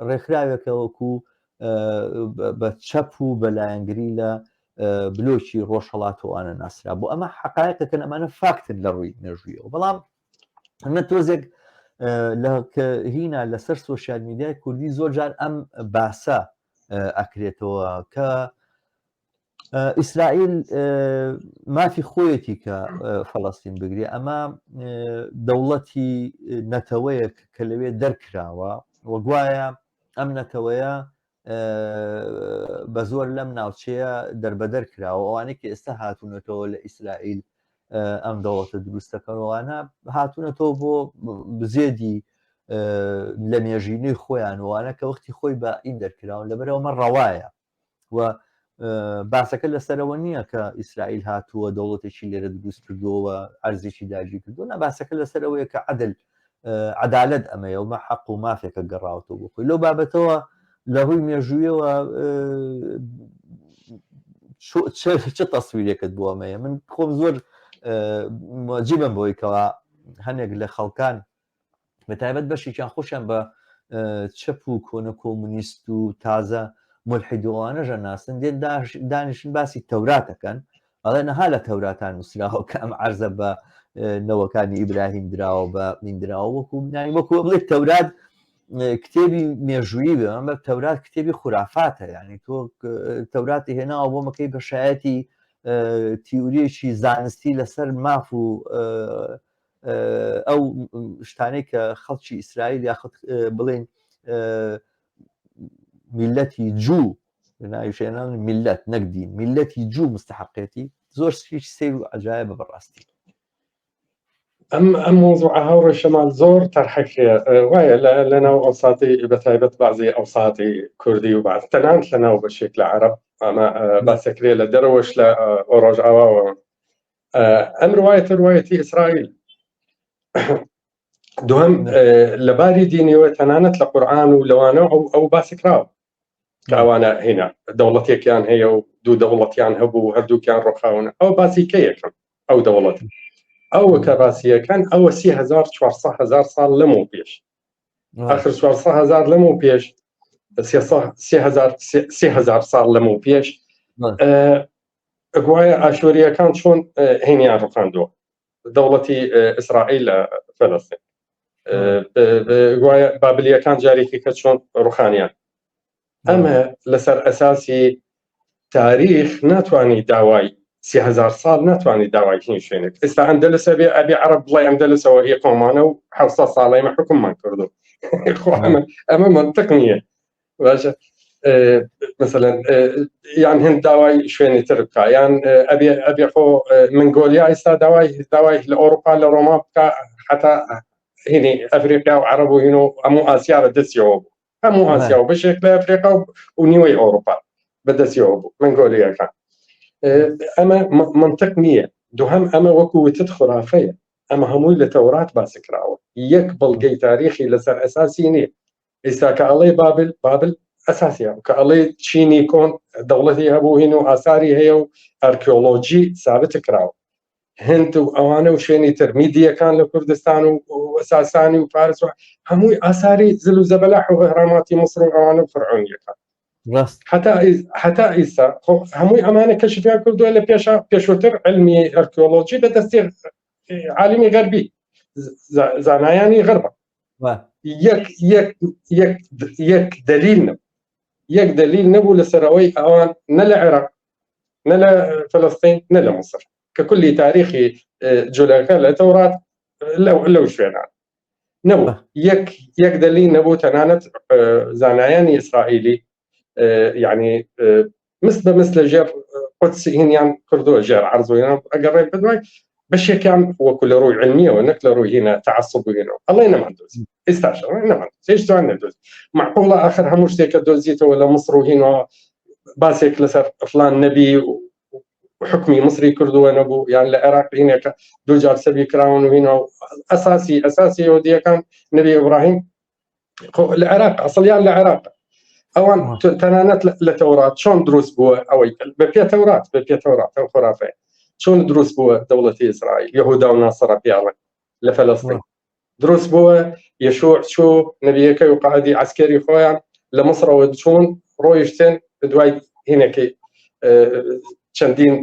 ڕێکخراوێکە وەکو بە چەپ و بەلایەنگری لە بلۆکی ڕۆژهەڵاتەوانە ناسرا بۆ ئەمە حقایەتەکەن ئەمانە فاکتن لە ڕووی نەژوویەوە بەڵام ئەمە تۆزێک کە هینە لەسەر سۆشیال میدیای کوردی زۆر جار ئەم باسە ئەکرێتەوە کە ئیسرائیل مافی خۆیەتی کە فەڵەستین بگرێ ئەمە دەوڵەتی نەتەوەیەک کە لەوێ دەرکراوە وەگوایە ئەم نەتەوەیە بە زۆر لەم ناوچەیە دەربەدەر کراوە ئەوانێکی ئێستا هاتوونەتەوە لە ئیسرائیل ئەم دەوڵەتە دروستەکەەوەوانە هاتوونەتەوە بۆ بزێدی لە مێژینەی خۆیان وانە کە وەختی خۆی بە ئین دەرکراون لەبەرەوەمە ڕەوایە و باسەکە لەسەرەوە نییە کە ئیسرائیل هاتووە دەوڵەتێکی لێرە دروست کردووە ئەرزێکی داگیر کردو نە باسەکە لەسەرەوەیە کە عەدالەت ئەمەیە ومە حەق و مافێکە گەڕاوەوە بۆ خۆی لەو بابەتەوە لە ڕووی مێژوویەوە چه تەسویرێکت بۆ ئەمەیە من خۆم زۆر جیبم بۆی کەەوە هەنێک لە خەڵکان بەتایبەت بەشێکیان خۆشیان بە چەپ و کۆنە کۆمونیست و تازە ملحیدوانەژە ناسن دێن دانیشن باسی تەوراتەکەن ئەڵێ نەها لە تەوراتان نووسراوە کە ئەم عەرزە بە نەوەکانی ئیبراهیم دراوە بە میندراوە وەکو بڵێ تەورات کتێبی مێژوویی بێ ئەمە تەورات کتێبی خورافاتە یعنی تۆ تەوراتی هێناوە بۆ مەکەی بەشایەتی تیوریەکی زانستی لەسەر ماف و ئەو شتانەی کە خەڵکی ئیسرائیل یاخود بڵێن میلەتی جوو ناویشێنان میلەت نەکدین میلەتی جوو مستحقێتی زۆر سیر و عەجایبە بەڕاستی ئەم مۆزوعە هەوڕێ شەمال زۆر تەرحەکرێ وایە لەناو ئەوساتی بەتایبەت بەعزی ئەوساتی کوردی و باز تەنانەت لەناو بەشێک لە عەرەب ئەمە باسەکرێ لە دەرەوەش لە ڕۆژئاواوە ئەم ڕوایەتی ئیسرائیل دوهم لەباری دینیەوە تەنانەت لە قورئان و لەوانە ئەو باسکراوە کە ئەوانە هێنا دەوڵەتێکیان هەیە و دوو دەوڵەتیان هەبوو هەردووکیان ڕۆخاونە ئەو باسی کە یەکەم ئەو دەوڵەت ئەوە کە باسیەکان ئەوە 3400 ساڵ لەمەوە پێش آخر 400,000 لەمەوە پێش 3000 ساڵ لەمەوە پێش گوایە ئاشوریەکان چۆن هێنیان ڕوخاندووە دەوڵەتی ئیسرائیل لە فەلەستین گوایە بابلیەکان جارێکی کە چۆن ڕوخانیان ئەمە لەسەر ئەساسی تاریخ ناتوانانی داوای 30,000 ساڵ ناتوانانی داوای هین شوێنێک ئێستا ئەندەلسە بێ ئەبێ عەرەب بڵێ ئەندەلسەوە هی قۆمانە و 700 ساڵی مە حکوممان کردو ئەمە منطق نییە باشە مثلا یان هەند داوای شوێنی تر بکە یان ئەبێ خۆ منگۆلیا ئێستا داوای لە ئەوروپا لە ڕۆما بکە حتا هینی ئەفریقیا و عەرەب و هین و هەموو ئاسیا بەدەستیەوە بوو هەموو ئاسیا و بەشێک لە ئەفریقا و نیوەی ئەوروپا بەدەستیەوە بوو منگۆلیاکان ئەمە منطق نییە دووهم ئەمە وەکو وتت خورافەیە ئەمە هەمووی لە تەورات باسکراوە یەک بەڵگەی تاریخی لەسەر ئەساسی نییە ئێستا کە ئەڵێ بابل ئەساسیە کە ئەڵێ چینی کۆن دەوڵەتی هەبوو هین و ئاساری هەیە و ئەرکیۆلۆجی ثابت کراوە هند و ئەوانە و شوێنی تر میدیەکان لە کوردستان و ساسانی و فارس و هەمووی ئاساری زل و زەبەلاح و هەراماتی مصر و ئەوانە و فڕعۆنیەکان حتا ئێستا هەمووی ئەمانە کەشفیان کردووە لە پێشووتر علمی ئەرکیۆلۆجی بە دەستی عالمی غەربی زانایانی غەربە یەک دلیل نەبوو لەسەرەوەی ئەوان نە لە عێراق نە لە فەلەستین نە لە مصر کە کولی تاریخی جولەکە لە تەورات لەو شوێنان نەبوو یەک دلیل نەبوو تەنانەت زانایانی ئیسرائیلی يعني مثل ژێر قدس هینیان کردووە ژێر عەرزۆیان ئەگەڕێ بدوای بەشێکیان وەکو لە ڕووی علمیەوە نەک لە ڕووی هینە تعەسوب بگەنەوە ئەڵێ نەماندۆزی ئێستاش نەماندۆزی هیچ توان نەدۆزی معقوڵە ئاخر هەموو شتێکە دۆزیتەوە لە مەسر و هینەوە باسێک لەسەر فڵان نەبی حکمی مصری کردووە نەبوو یان لە عێراق هینێکە دوو جار سەبی کراون و هینەوە ئەساسی یەهودیەکان نەبی ئیبراهیم لە عێراق ئەسڵیان لە عێراق ئەوان تەنانەت لە تەورات چۆن دروست بووە ئەوەی بە پێ تەورات ئەو خۆرافەیە چۆن دروست بووە دەوڵەتی ئیسرائیل یەهودا و ناسەرە پیاڵن لە فەلەستین دروست بووە یەشوع چوو نەبیەکەی و قائدی عسکەری خۆیان لە مەسرەوە چوون ڕۆیشتن دوای هینەکەی چەندین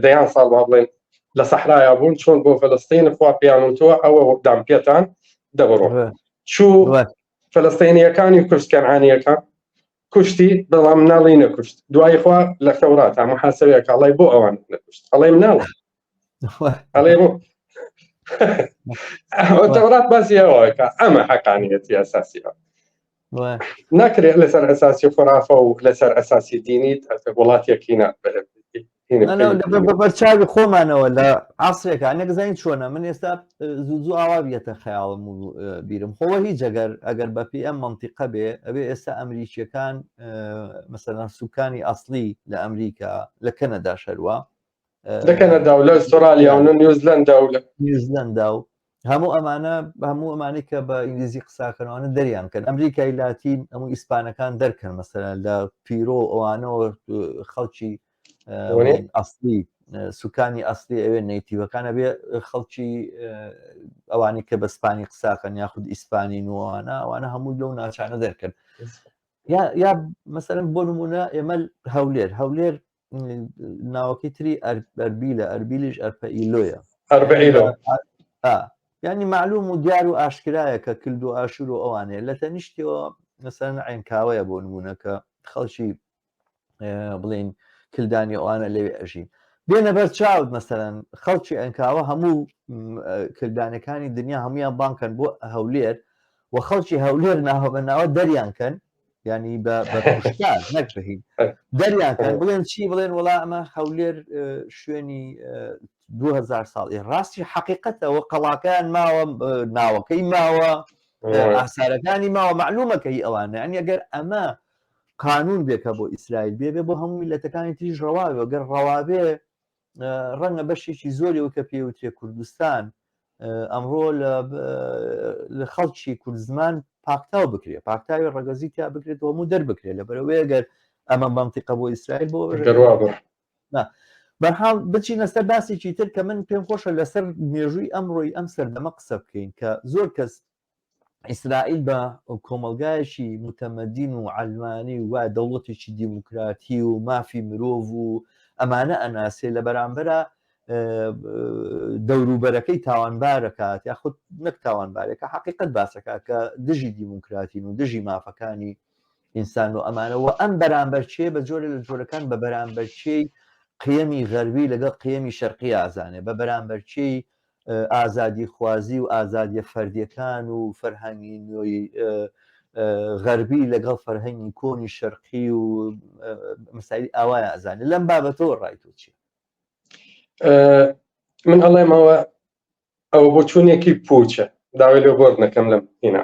دەیان ساڵ با بڵێن لە سەحرایە بوون چۆن بۆ فەلەستین خوا پیانوتووە ئەوە دام پێتان دەبڕۆ چوو فەلەستینیەکانی کوشت کەنعانیەکان کوشتی بەڵام مناڵی نەکوشت دوای خوا لە تەورات محاسبەیەک ئەڵێ بۆ ئەوان نەکوشت ئەڵێ مناڵە ئەڵێ بۆ تەورات باسی ئەوەیە ئەمە حەقانیەتی ئەساسیەوە ناکرێت لەسەر ئەساسی خۆرافە و لەسەر ئەساسی دینی وڵاتێکی بەرچاوی خۆمانەوە لە عاسرێکە نەگەزانین چۆنە من ئێستا زوو ئاوا بێتە خەیاڵم و بیرم خۆوە هیچ ئەگەر بەپی ئەم منتیقە بێ ئەبێ ئێستا ئەمریکیەکان مەسەلەن سوکانی ئەسلی لە ئەمریکا لە کەنەدا شەروە لە کەنەدا و لە ئوسترالیا و نیوزلەندا و هەموو ئەمانەی کە بە ئینگلیزی قساکەنەوەوانە دەریان کەن ئەمریکای لاتین هەموو ئیسپانەکان دەرکەن مەسەلەن لە پیرۆ ئەوانەوە خەڵکی ئەسلی سوکانی ئەسلی ئەوێ نەیتیڤەکانە بێ خەڵکی ئەوانی کە بە سپانی قساکەن یاخود ئیسپانی نوانە ئەوانە هەموو لەو ناچانە دەرکەن یا مەسەلەن بۆ نمونە ئێمە هەولێر ناوەکەی تری ئەربیلە ئەربیلیش ئەرپەئیلۆیە ینی معلوم و دیار و ئاشکرایە کە کلد و ئاشور و ئەوانەیە لە تەنیشتەوە مەسەلەن عینکاوەیە بۆ نمونە کە خەڵکی بڵێن کلدانی ئەوانە لەوێ ئەژین بێنە بەر چاوت مەسەلەن خەڵکی ئەنکاوە هەموو کلدانەکانی دنیا هەمویان بانکەن بۆ هەولێر و خەڵکی هەولێر ناوە دەریانکەن ینی بە کوشتار نەک بەهین دەریانکەن بڵێن چی بڵێن وڵا ئەمە هەولێر شوێنی 2000 ساڵی ڕاستی حقیقەتەوە قەڵاکەیان ماوە ناوەکەی ماوە ئاسارەکانی ماوە معلومەکەی ئەوانە ئەنی ئەگەر ئەمە قانون بێکە بۆ ئیسرائیل بێ بۆ هەموو میلەتەکانی تریش ڕەواوێ گەر ڕەوابێ ڕەنگە بەشێکی زۆریەوە کە پێوترێ کوردستان ئەمڕۆ لە خەڵکی کوردزمان پاکتاو بکرێ پاکتاوی ڕەگەزی تا بکرێت هەموو دەربکرێت لەبەرەوەی ئەگەر ئەمە منتیقە بۆ ئیسرائیل بۆ بەرحاڵ بچینە سەر باسێکی تر کە من پێم خۆشە لەسەر مێژووی ئەمڕۆی ئەم سەردەمە قسە بکەین کە زۆر کەس ئیسرائیل بە کۆمەلگایشی متەمەدین و عەلمانی و دەوڵەتێکی دیموکراتی و مافی مرۆڤ و ئەمانە ئەناسێ لە بەرامبەرە دەوروبەرەکەی تاوانبارەکات یاخود نەک تاوانبارێکە حقیقت باسەکە کە دژی دیموکراتین و دژی مافەکانی ئینسان و ئەمانەوە ئەم بەرامبەرچێ بە جۆرە لە جۆرەکان بە بەرامبەرچەی قیەمی غەربی لەگەڵ قیەمی شەرقی ئازانێ بە بەرامبەرچەی ئازادی خوازی و ئازادیە فەردیەکان و فەرهەنگی نوێی غەربی لەگەڵ فەرهەنگی کۆنی شەرقی و مەسایلی ئاوایە ئازانێ لەم بابەتەوە ڕای تۆ چییە؟ من ئەڵێمەوە ئەوە بۆ چوونێکی پوچە داوای لێ بۆرد نەکەم لەم هینا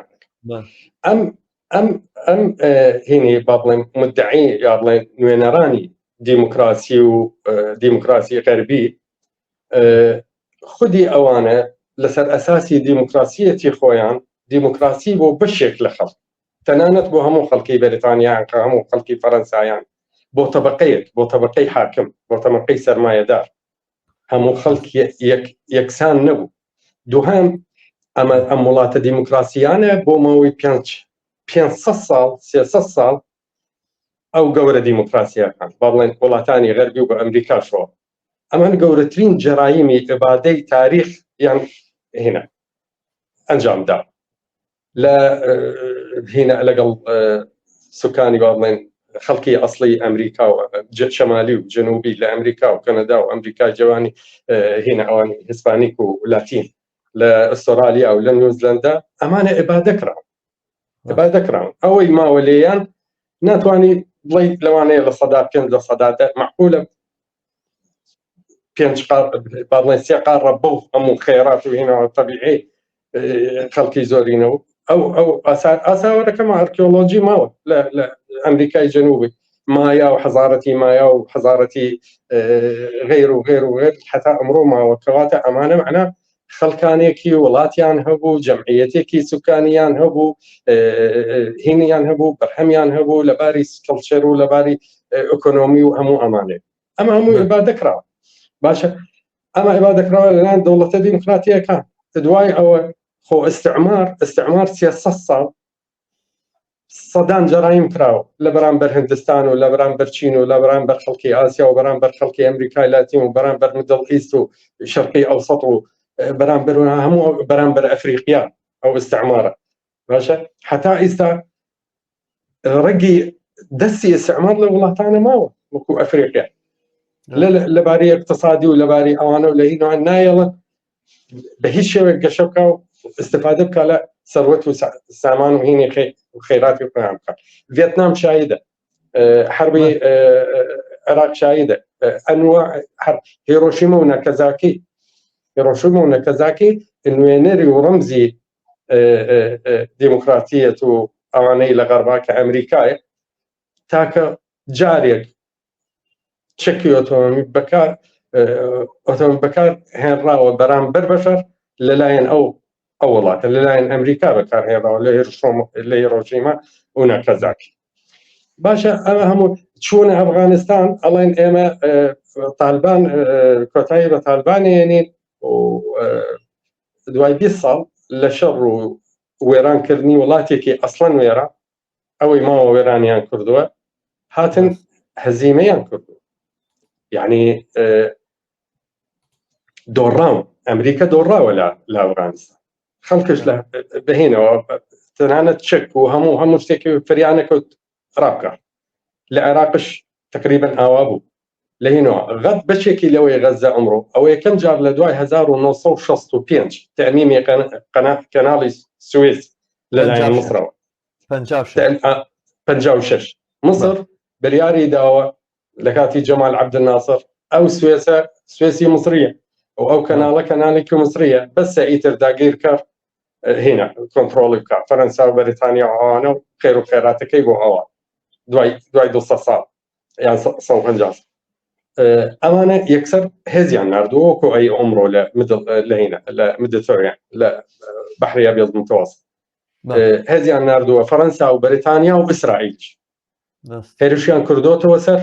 ئەم هینی با بڵێن مدعی یا بڵێن نوێنەرانی دیموکراسی و دیموکراسی غەربی خودی ئەوانە لەسەر ئەساسی دیموکراسیەتی خۆیان دیموکراسی بۆ بەشێک لە خەڵک تەنانەت بۆ هەموو خەڵکی بەریتانیایان کە هەموو خەڵکی فەرەنسایان بۆ تەبەقەیەک بۆ تەبەقەی حاکم بۆ تەبەقەی سەرمایەدار هەموو خەڵک یەکسان نەبوو دووهەم ئەم وڵاتە دیموکراسیانە بۆ ماوەی 500 ساڵ 300 ساڵ ئەو گەورە دیموکراسیەکان با بڵێن وڵاتانی غەربی و بە ئەمریکاشەوە ئەمان گەورەترین جەرایمی ئیبادەی تاریخ یان هێنا ئەنجامدا لە هێنا لەگەڵ سوکانی با بڵێن خەڵکی ئەسڵی ئەمریکا و شەمالی و جەنوبی لە ئەمریکا و کەنەدا و ئەمریکای جوانی هێنا ئەوانی هیسپانیک و لاتین لە ئەسترالیا و لە نیوزلەندا ئەمانە ئیبادە کراون ئەوەی ماوە لێیان ناتوانانی بڵێ لەوانەیە لە سەدا 5 لە سەدادا معقولە 5 قار با بڵێن 3 قارڕە بەو هەموو خێرات و هێنەوە تەبیعی خەڵکی زۆرینەوە ئەو ئاساوەرەکەم ئارکێۆلۆجی ماوە لە ئەمریکای جەنوبی مایا و حەزارەتی مایا و حەزارەتی غیر و غیر و غیر حتا ئەمڕۆ ماوە کەواتە ئەمانە معنا خەڵکانێکی وڵاتیان هەبوو جەمعیەتێکی سوکانیان هەبوو هینیان هەبوو بەرهەمیان هەبوو لەباری کەڵچەر و لەباری ئۆکۆنۆمی و هەموو ئەمانێ ئەمە هەموو ئیبادەکراوە باشە ئەمە ئیبادەکراوە لەلایەن دەوڵەتە دیموکراتیەکان دوای ئەوە خۆ ئستعمار 300 ساڵ سەدان جەڕایم کراوە لە بەرامبەر هندستان و لە بەرامبەر چین و لە بەرامبەر خەڵکی ئاسیا و بەرامبەر خەڵکی ئەمریکای لاتین و بەرامبەر مدڵ ئیست و شەرقی ئەوسەط و بەرامبەر هەموو بەرامبەر ئەفریقیا ئەو استعمارە باشە حتا ئێستا ڕەگی دەستی استعمار لە وڵاتانە ماوە وەکو ئەفریقیا لەباری اقتصادی و لەباری ئەوانە و لە هینەوە نایەڵن بە هیچ شێوێک گەشە بکە و استفادە بکە لە ثروت و سامان و هینی خێراتی خۆیان بکە ڤێتنام شایدە حربی عێراق شایدە ئەنواع هیرۆشیما و ناکازاکی نوێنەری و ڕەمزی دیموکراتیەت و ئەوانەی لە غەربا کە ئەمریکایە تاکە جارێک چەکی ئۆتۆمۆبیل بەکار هێنراوە بەرامبەر بەشەر لەلایەن ئەو وڵاتە لەلایەن ئەمریکا بەکارهێنراوە لە هیرۆشیما و ناکازاکی باشە ئەمە هەموو چوونە ئەفغانستان ئەڵێن ئێمە تالبان کۆتایی بە تالبانێنین و دوای 20 ساڵ لە شەڕ و وێرانکردنی وڵاتێکی ئەسڵەن وێرە ئەوەی ماوە وێرانیان کردووە هاتن هەزیمەیان کردووە یعنی دۆڕاون ئەمریکا دۆڕاوە لە ئەفغانستان خەڵکش بهێنەوە تەنانەت چەک و هەموو شتێکی فریانەکەوت ڕابکە لە عێراقش تقریبا ئاوا بوو لە هینەوە غەت بەشێکی لەوەی غەزە ئەمڕۆ ئەوە یەکەم جار لە دوای 1965 تەممیمی کەناڵی سوێز لەلایەن مصرەوە 56 مصر بریاری داوە لە کاتی جەمال عەبدناسر ئەو سوێسی مصریە و ئەو کەناڵێکی مصریە بەسە ئیتر داگیر کرد هێنا کۆنتڕۆڵی بکە فەرەنسا و بەریتانیا ئەوانە و خێر و خێراتەکەی بۆ ئەوە دوای 200 ساڵ یان 150 ئەمانە یەکسەر هێزیان ناردووە وەکو ئەی ئەمڕۆ لە مدیتۆرین لە بەحری ئەبیض متەوەسط هێزیان ناردووە فەرەنسا و بەریتانیا و ئیسرائیلش هێرشیان کردوتەوە سەر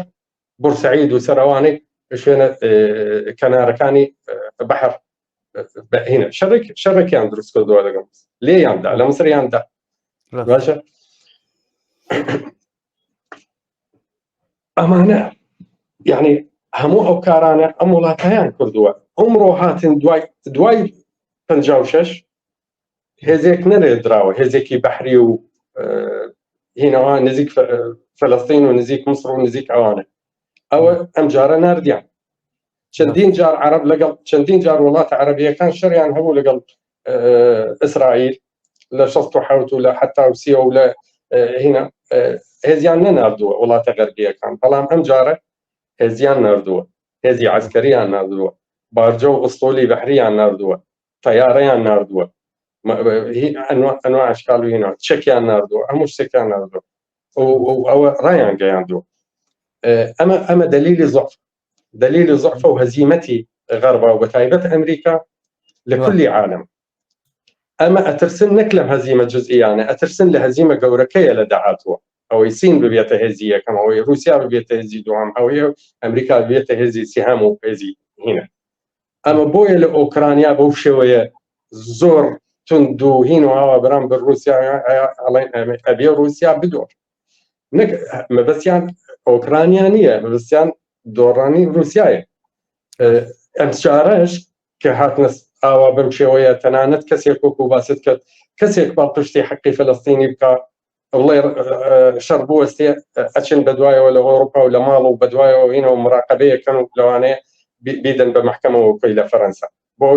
بورسعید و سەر ئەوانەی شوێنە کەنارەکانی بەحر هنا شەڕێکیان دروست کردووە لەگەڵ لێیاندا لە مصریاندا باشە ئەمانە یعنی هەموو ئەو کارانە ئەم وڵاتیان کردووە ئەمڕۆ هاتن دوای 56 هێزێک نەرێدراوە هێزێکی بەحری و هینەوە نزیک فەلەستین و نزیک مصر و نزیک ئەوانە ئەوە ئەم جارە ناردیان چەندین جار عەرەب لەگەڵ چەندین جار وڵاتە عەرەبیەکان شەڕیان هەبوو لەگەڵ ئیسرائیل لە 67 و لە حتا و 30 و لە هینە هێزیان نەناردووە وڵاتە غەربیەکان بەڵام ئەم جارە هێزیان ناردووە هێزی عەسکەریان ناردووە بارجە و ئوستۆلی بەحریان ناردووە تەیارەیان ناردووە ئەنواع ئەشکال و هینە چەکیان ناردووە هەموو شتێکیان ناردووە ئەوە ڕایان گەیاندووە ئەمە دلیلی ضعف و هەزیمەتی غەربا و بەتایبەت ئەمریکا لە کولی عالم ئەمە ئەترسن نەک لەم هەزیمە جزئیانە ئەترسن لە هەزیمە گەورەکەیە لە داهاتووە ئەوەی سین ببێتە هێزی یەکەم ئەوەی رووسیا ببێتە هێزی دووەم ئەوەی ئەمریکا ببێتە هێزی سێهەم و هێزی هینە ئەمە بۆیە لە ئۆکرانیا بەو شێوەیە زۆر تند و هین و ئاوا بەرامبەر رووسیا ئەڵێن ئەبێ رووسیا بدۆر نەک مەبەستیان ئۆکرانیا نییە مەبەستیان دۆڕانی رووسیایە ئەم جارەش کە هاتنە ئاوا بەم شێوەیە تەنانەت کەسێک وەکو باست کرد کەسێک با پشتی حەقی فەلەستینی بکە بڵێ شەڕ بوەستێ ئەچن بەدوایەوە لە ئەوروپا و لە ماڵ و بەدوایەوە هینەوە مراقەبەیەکەن و لەوانەیە بیدەن بە مەحکەمەوە کۆی لە فەرەنسا بۆ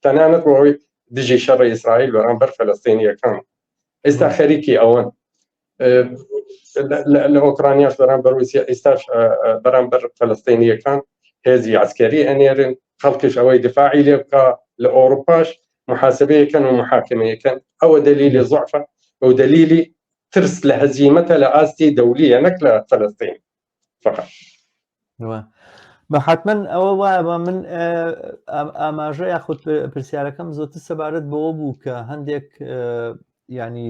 تەنانەت بۆەوەی دژی شەڕی ئیسرائیل بەرامبەر فەلەستینیەکان ئێستا خەریکی ئەوەن لە ئۆکرانیاش بەرامبەر رووسیا ئێستاش بەرامبەر فەلەستینیەکان هێزی عسکەری ئەنێرن، خەڵکیش ئەوەی دفاعی لێ بکە، لە ئەوروپاش محاسبەیەکەن و محاکمەیەکەن. ئەوە دلیلی ضعفە و دلیلی ترس لە هەزیمەتە لە ئاستی دەولیە، نەک لە فەلەستین فقط. حتمما ئەوە وایە من ئاماژە یاخود پرسیارەکەم زۆرتر سەبارەت بەوە بوو کە هەندێک ینی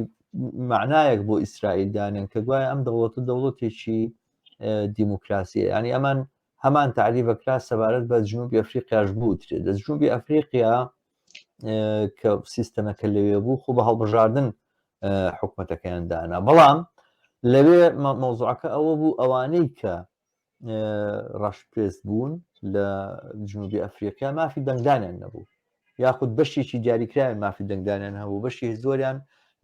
معنایەک بۆ ئیسرائیل دانێن کە گوایە ئەم دەوڵەتێکی دیموکراسیە، ینی ئەمان هەمان تعریفەکرا سەبارەت بە جنوبی ئەفریقیاش بوو ترێت. دە جنوبی ئەفریقیا کە سیستەمەکە لەوێ بوو خۆ بە هەڵبژاردن حکومەتەکەیان دانا، بەڵام لەوێ مەوزوعەکە ئەوە بوو ئەوانەی کە ڕەشپێست بوون لە جنوبی ئەفریقیا مافی دەنگدانیان نەبوو، یاخود بەشێکی دیاریکراوێن مافی دەنگدانیان هەبوو، بەشی زۆریان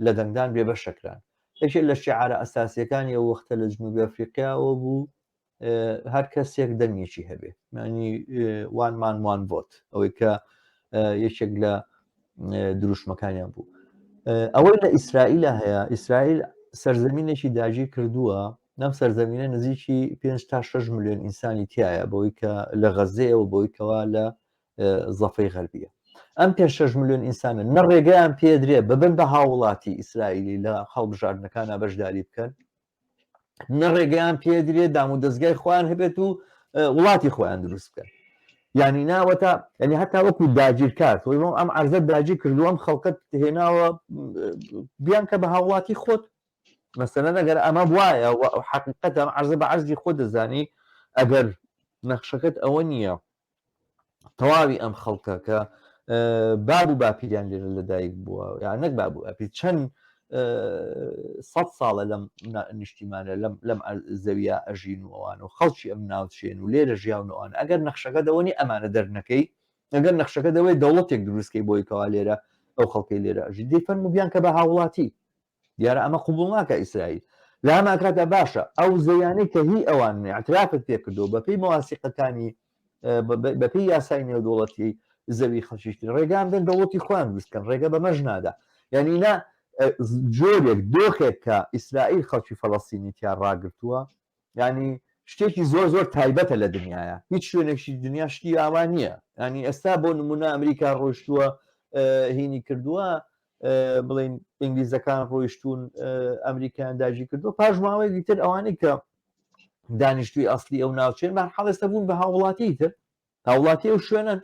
لە دەنگدان بێبەشەکران. یەکێک لە شیعارە ئەساسیەکانی ئەو وەختە لە جنوبی ئەفریقیاەوە بوو هەر کەسێک دەنگێکی هەبێ، ینی وان مان وان ڤۆت، ئەوەی کە یەکێک لە دروشمەکانیان بوو. ئەوەی لە ئیسرائیلە هەیە، ئیسرائیل سەرزەمینێکی داگیر کردووە، نەم سەرزەمینە نزیکی 5 تا 6 ملیۆن ئینسانی تایە، بەوەی کە لە غەزەیەوە بۆی کەوا لە زەفەی غەربیە. ئەم 5-6 ملیۆن ئینسانە نە ڕێگەیان پێدرێ ببن بە هاوڵاتی ئیسرائیلی لە هەڵبژاردنەکانە بەشداری بکەن، نە ڕێگەیان پێدرێت دام و دەستگای خۆیان هەبێت و وڵاتی خۆیان دروست بکەن. ینی ناوەتە ینی هەتا وەکو داگیرکار تۆی ئەم عەرزە داگیر کردو، ئەم خەڵکەت هێناوە بیان کە بە هاوڵاتی خۆت. مەسەلەن ئەگەر ئەمە وایە حقیقەت ئەم عەرزە بە عەرزی خۆ دەزانی، ئەگەر نەخشەکەت ئەوە نییە تەواوی ئەم خەڵکە کە باب و باپیریان لێرە لەدایک بووە، یان نەک باب و باپیر چەند 100 ساڵە لەم نیشتیمانە لەم زەویە ئەژین و ئەوان و خەڵکی ئەم ناوچێن و لێرە ژیاونەوەوان، ئەگەر نەخشەکە دەوەنی ئەمانە دەرنەکەی، ئەگەر نەخشەکە دەوەی دەوڵەتێک دروستکەی بۆی کەوا لێرە ئەو خەڵکی لێرە ئەژی دەیفەرموو بیان کە بە هاوڵاتی. دیارە ئەمە قبوڵ ناکە ئیسرائیل. لە هەمان کاتە باشە ئەو زەویانەی کە هی ئەوان اعترافت پێ کردو بەپێی مەواسیقەکانی بەپێی یاسای نێودوڵەتی زەوی خەڵکیشتن ڕێگان بێن دەوڵەتی خۆیان دروستکەن، ڕێگە بەمەژ نادا. یعنی نا جۆرێک دۆخێک کە ئیسرائیل خەڵکی فەڵەستینی تیان ڕاگرتووە، ینی شتێکی زۆر زۆر تایبەتە لە دنیاە، هیچ شوێنێکی دنیا شتی ئاوان نییە. ینی ئێستا بۆ نمونە ئەمریکا ڕۆیشتووە هینی کردووە، بڵین ئینگلیزەکان ڕۆیشتون ئەمریکایان داژی کردووە، پاش ماوەی دیتر ئەوانەی کە دانیشتوی ئەسلی ئەو ناوچێن بە حاڵێستا بوون بە هاوڵاتی تر، هاوڵاتی ئەو شوێنن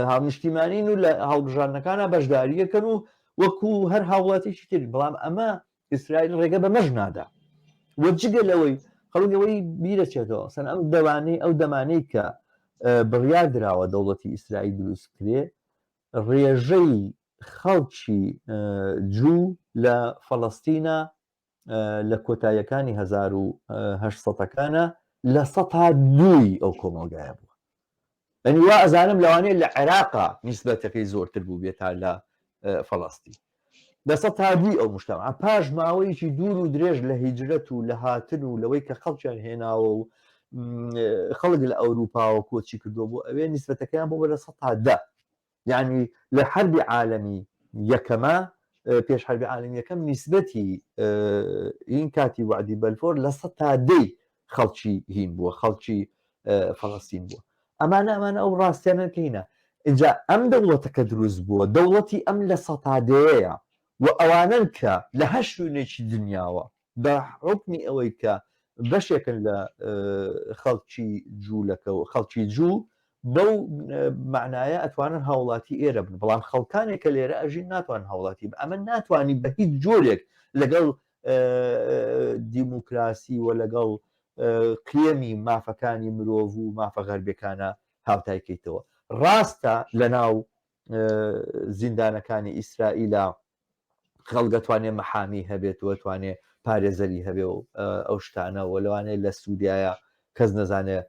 هاونیشتیمانین و لە هەڵبژاردنەکانە بەشداریەکەن و وەکو هەر هاوڵاتیشی تر. بەڵام ئەمە ئیسرائیل ڕێگە بەمەژ نادا. وەجگە لەوەی خەڵکەوەی بیرەچێتەوە سەن ئەم دەوانەی ئەو دەمانەی کە بڕیار دراوە دەوڵەتی ئیسرائیل دروست کرێ، ڕێژەی خەڵکی جوو لە فەڵەستینە لە کۆتاییەکانی 1970ەکانە لە 200 ئەو کۆمەلگایە بووە. ئەنی وا ئەزانم لەوانەیە لە عێراقا نیسبەتەکەی زۆرتر بوو بێتا لە فەڵەستی، لە 200 ئەو مشتەمە. پاش ماوەیەکی دوور و درێژ لە هیجرەت و لە هاتن و لەوەی کە خەڵکیان هێناوە و خەڵک لە ئەوروپاوە کۆچی کردو بوو، ئەوێ نیسبەتەکەیان بۆ بە لە 110. یعنی لە حربی عالەمی یەکەمە، پێش حربی عالەمی یەکەم نیسبەتی این کاتی وعدی بەلفۆر لە 110 خەڵکی هین بووە، خەڵکی فەڵەستین بووە. ئەمانە ئەو ڕاستیانە کەینە. اینجا ئەم دەوڵەتەکە دروست بووە، دەوڵەتی ئەم لە 110ەیە و ئەوانن کە لە هەر شوێنێکی دنیاوە بە حکمی ئەوەی کە بەشێکن لە خەڵکی جوولەکە و خەڵکی جوو بەو معنایە ئەتوانن هاوڵاتی ئێرە بن. بەڵام خەڵکانێک کە لێرە ئەژین ناتوان هاوڵاتی بە ئەمە ناتوانانی بە هیچ جۆرێک لەگەڵ دیموکراسی و لەگەڵ قیەمی مافەکانی مرۆڤ و مافە غەربیەکانە هاوتایکەیتەوە. ڕاستە لە ناو زیندانەکانی ئیسرائیلە خەڵگەتوانێ مەحامی هەبێت و توانێ پارێزەری هەبێ و ئەو شتانەوە لەوانەیە لە سوودایە کەس نەزانێت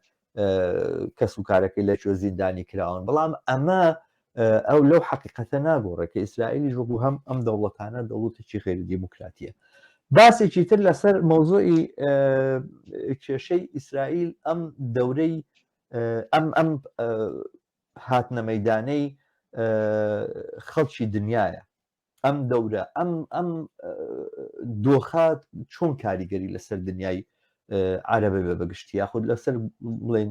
کەس و کارەکەی لەکوێ زیندانی کراون. بەڵام ئەمە ئەو لەو حقیقەتە ناگۆڕێت کە ئیسرائیلی ژۆبوو هەم ئەم دەوڵەتانە دەوڵەتێکی غێر دیموکراتیە. باسێکی تر لەسەر مۆزۆی کێشەی ئیسرائیل ئەم دەورەی ئەم هاتنە مەیدانەی خەڵکی دنیاە. ئەم دەورە ئەم دۆخات چۆن کاریگەری لەسەر دنیای عەرەبە بێ بەگشتی یاخود لەسەر بڵێن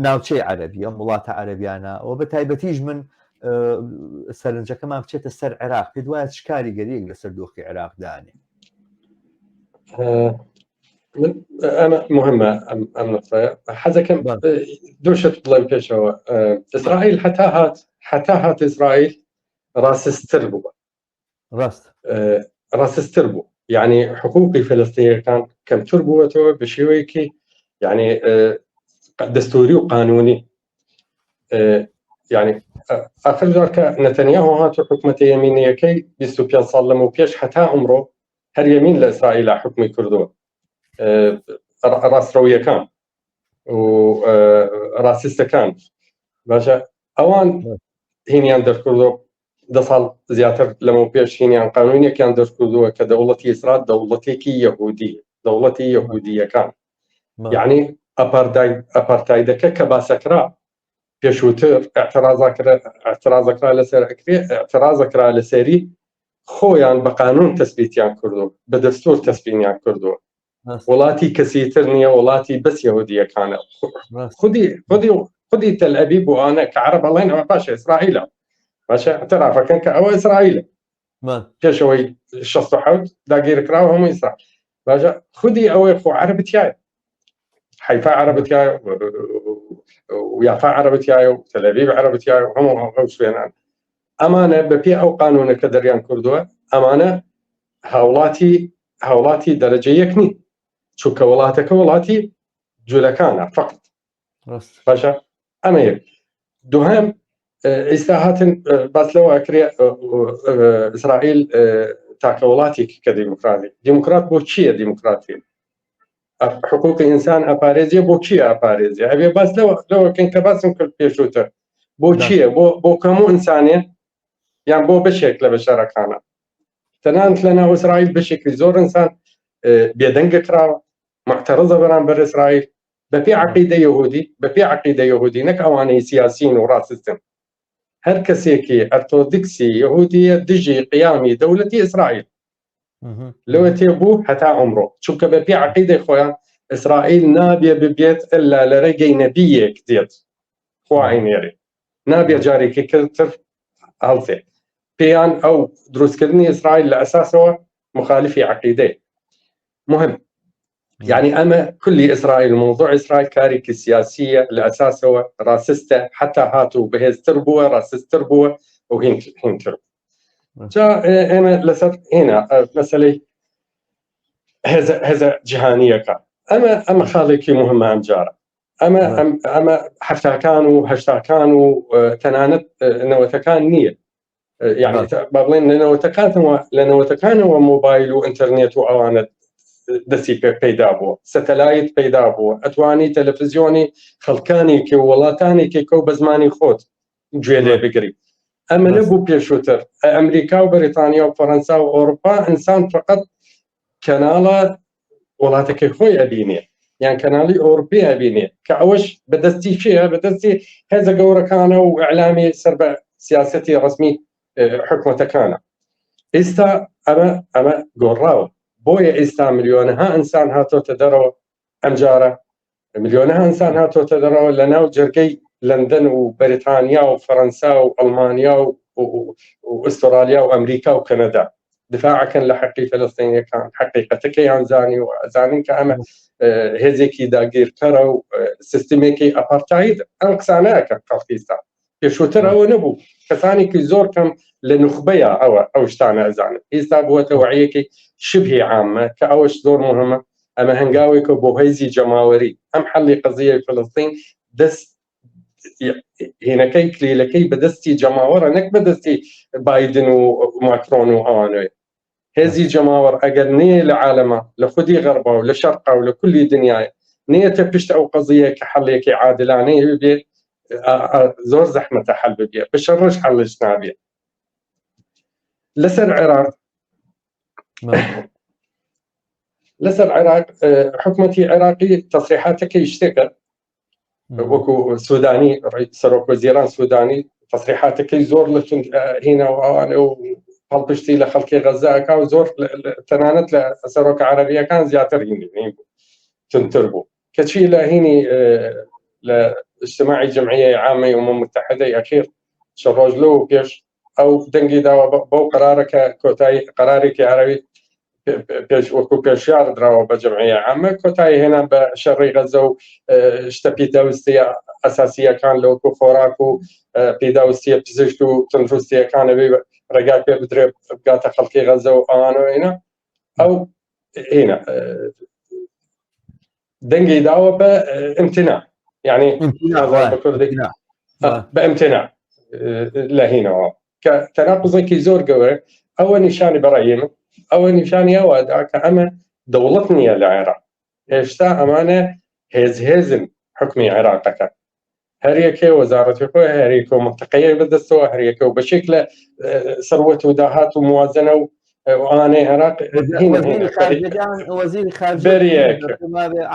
ناوچەی عەرەبی ئەم وڵاتە عەرەبیانە ئەوە بە تایبەتیش من سەرنجەکەمان بچێتە سەر عێراق پێت وایە چ کاریگەریەک لەسەر دۆخی عێراق دانێ؟ أنا مهمة أم نقطة حذكم دوشة بلين بيشوا إسرائيل حتى هات إسرائيل راس استربو راس استربو يعني حقوقي فلسطينية كان كم تربوته بشيويكي يعني دستوري وقانوني يعني آخر ذلك نتنياهو هاتو حكومة يمينية كي بيستوبيان صلموا بيش حتى عمره هر يمين لإسرائيل حكم كردون راس روية كان وراسيستا كان باشا أوان هيني عندر كردو دصل زياتر لما بيش هيني عن قانونية كان در كردو كدولتي إسرائيل دولتي يهودية دولتي يهودية كان يعني أبارتايدك كباسكرا بيشوتر اعتراضك را لسري خویان بە قانون تەسبیتیان کردو بە دەستور تەسبیتیان کردو وڵاتی کەسیتر نییە وڵاتی بەس یەهودیەکانە خودی تەل ئەبیب و ئانە کە عەرەب ئەڵێن ئەوە باشە ئیسرائیلە باشە اعترافەکەن کە ئەوە ئیسرائیلە پێشەوەی 67 داگیرکراوە هەموو ئیسرائیل باشە خودی ئەوەی خۆ عەرەبەتیایە حیفا عەرەبەتیایە ویافا عەرەبەتیایە و تەل ئەبیب عەرەبەتیایە و هەموو ئەو شوێنان ئەمانە بەپێ ئەو قانونەکە دەریان کردووە ئەمانە هاوڵاتی دەرەجە یەک نین چونکە وڵاتەکە وڵاتی جوولەکانە فقط باشە ئەمە یەک دووهەم ئێستا هاتن باس لەوە ئەکرێ ئیسرائیل تاکە وڵاتێکی کە دیموکرات بۆ چییە دیموکراتی حقوقی ئینسان ئەپارێزیە بۆ چییە ئەپارێزیە ئەبێ باس لەوەکەن کە باسم کرد پێشووتر بۆ چییە بۆ کەموو ئینسانێ یان بۆ بەشێک لە بەشەرەکانە تەنانەت لەناو ئیسرائیل بەشێکی زۆر ئینسان بێدەنگە کراوە معتەرضە بەرامبەر ئیسرائیل بەپێ عەقیدە یەهودی نەک ئەوانەی سیاسین و ڕاستن هەر کەسێکی ئەرتۆدکسی یەهودیە دژی قیامی دەوڵەتی ئیسرائیل لەوە تێبوو هەتا عمرۆ چونکە بەپێ عەقیدەی خۆیان ئیسرائیل نابێ ببێت ئەللا لە ڕێگەی نەبیەک دێت خوا عینێرێ نابێ جارێکی کردتر هەڵسێ پێیان ئەو دروستکردنی ئیسرائیل لە ئەساسەوە مخالفی عەقیدەی مهم يعني أما كل إسرائيل موضوع إسرائيل كاريكي سياسية لأساسه راسستة حتى هاتوا بهز تربوة راسست تربوة وهين تربوة جاء أنا لسر هنا مسألة هذا جهانية كان أما خالقي مهمة أم جارة أما حتى كانوا هشتا كانوا تنانت نوتكان نية يعني بغلين لنوتكان وموبايل وإنترنت وأوانت دەستی پەیدا بووە سەتەلایت پەیدا بووە ئەتوانی تەلەڤیزیۆنی خەڵکانێکی و وڵاتانێکی کە و بە زمانی خۆت گوێ لێ بگری ئەمە نەبوو پێشووتر ئەمریکا و بەریتانیا و فەڕەنسا و ئەوروپا ئینسان فقط کەناڵە وڵاتەکەی خۆی ئەبینێ یان کەناڵی ئەوروپی ئەبینێ کە ئەوەش بەدەستی چییە بەدەستی هێزە گەورەکانە و ئەعلامی سەر بە سیاسەتی ڕسمی حکوومەتەکانە ئێستا ئەمە گۆڕاوە بۆیە ئێستا ملیۆنەها ئینسان هاتۆتە دەرەوە ئەم جارە ملیۆنەها ئینسان هاتۆتە دەرەوە لە ناو جەرگەی لەندەن و بەریتانیا و فەڕەنسا و ئەڵمانیا و ئوسترالیا و ئەمریکا و کەنەدا دفاعەکەن لە حەقی فەلەستینیەکان حەقیقەتەکەیان زانی و ئەزانین کە ئەمە هێزێکی داگیرکەرە و سیستمێکی ئەپارتاید ئەم قسانەیەکە خەڵکیستا پێشووتر ئەوە نەبوو کەسانێکی زۆر کەم لە نوخبەیە ئەو شتانە ئەزانن ئێستا بووەتە وەعیەکی شبهی عامە کە ئەوەش زۆر مهمە ئەمە هەنگاوێکە بۆ هەیزی جەماوەری ئەم حەڵی قەزیەی فەلەستین دەست هێنەکەی کلیلەکەی بەدەستی جەماوەرە نەک بەدەستی بایدن و ماکرۆن و ئەوانەوەی هێزی جەماوەر ئەگەر نەیە لە عالەمە لە خودی غەربا و لە شەرقا و لە کولی دنیای نەیەتە پشت ئەو قەزیە کە حەڵێکی عادلانەی بێ زۆر زەحمەتە حەل ببێ بەشەڕش حەڵش نابێ لەسەر عێراق حکومەتی عێراقی تەسریحاتەکەی شتێکە وەکو سودانی سەرۆک وەزیران سودانی تەسریحاتەکەی زۆر لە هینە و ئەوانە و هەڵپشتی لە خەڵکی غەزاکە و زۆر تەنانەت لە سەرۆکە عەرەبیەکان زیاتر هینی تونتر بوو کەچی لە هینی لە اجتماعی جمعیە عامەی ئومم متحدەی ئەخیر شەڕۆژ لەو پێش ئەو دەنگی داوە بەو قەرارەکە کۆتایی قەرارێکی عەرەبی پێش وەکو پێشیار درراوە بە جمعیە عامە کۆتایی هێنا بە شەڕی غەزە و شتە پێداویستیە ئەساسیەکان لە وەکو خۆراک و پێداویستیە پزیشک و تەندروستیەکانەوەی ڕێگا پێ بدرێ بگاتە خەڵکی غەزە و ئەوانەوەینە ئەو هێنا دەنگی داوە بە ئیمتینا یعنی بە ئیمتینا لە هینەوە کە تەناقوزێکی زۆر گەورە ئەوە نیشانی بەڕێی من ئەوە نیشانی ئەوەدا کە ئەمە دەوڵەت نییە لە عێراق هێشتا ئەمانە هێزن حکمی عێراقەکە هەریەکێ وەزارەتی خۆی هەریەکە و منتەقەیە بەدەستەوە هەریەکە و بەشێک لە سەروەت و داهات و موازنە و ئەوانەی عێراق وەزیری خارجیە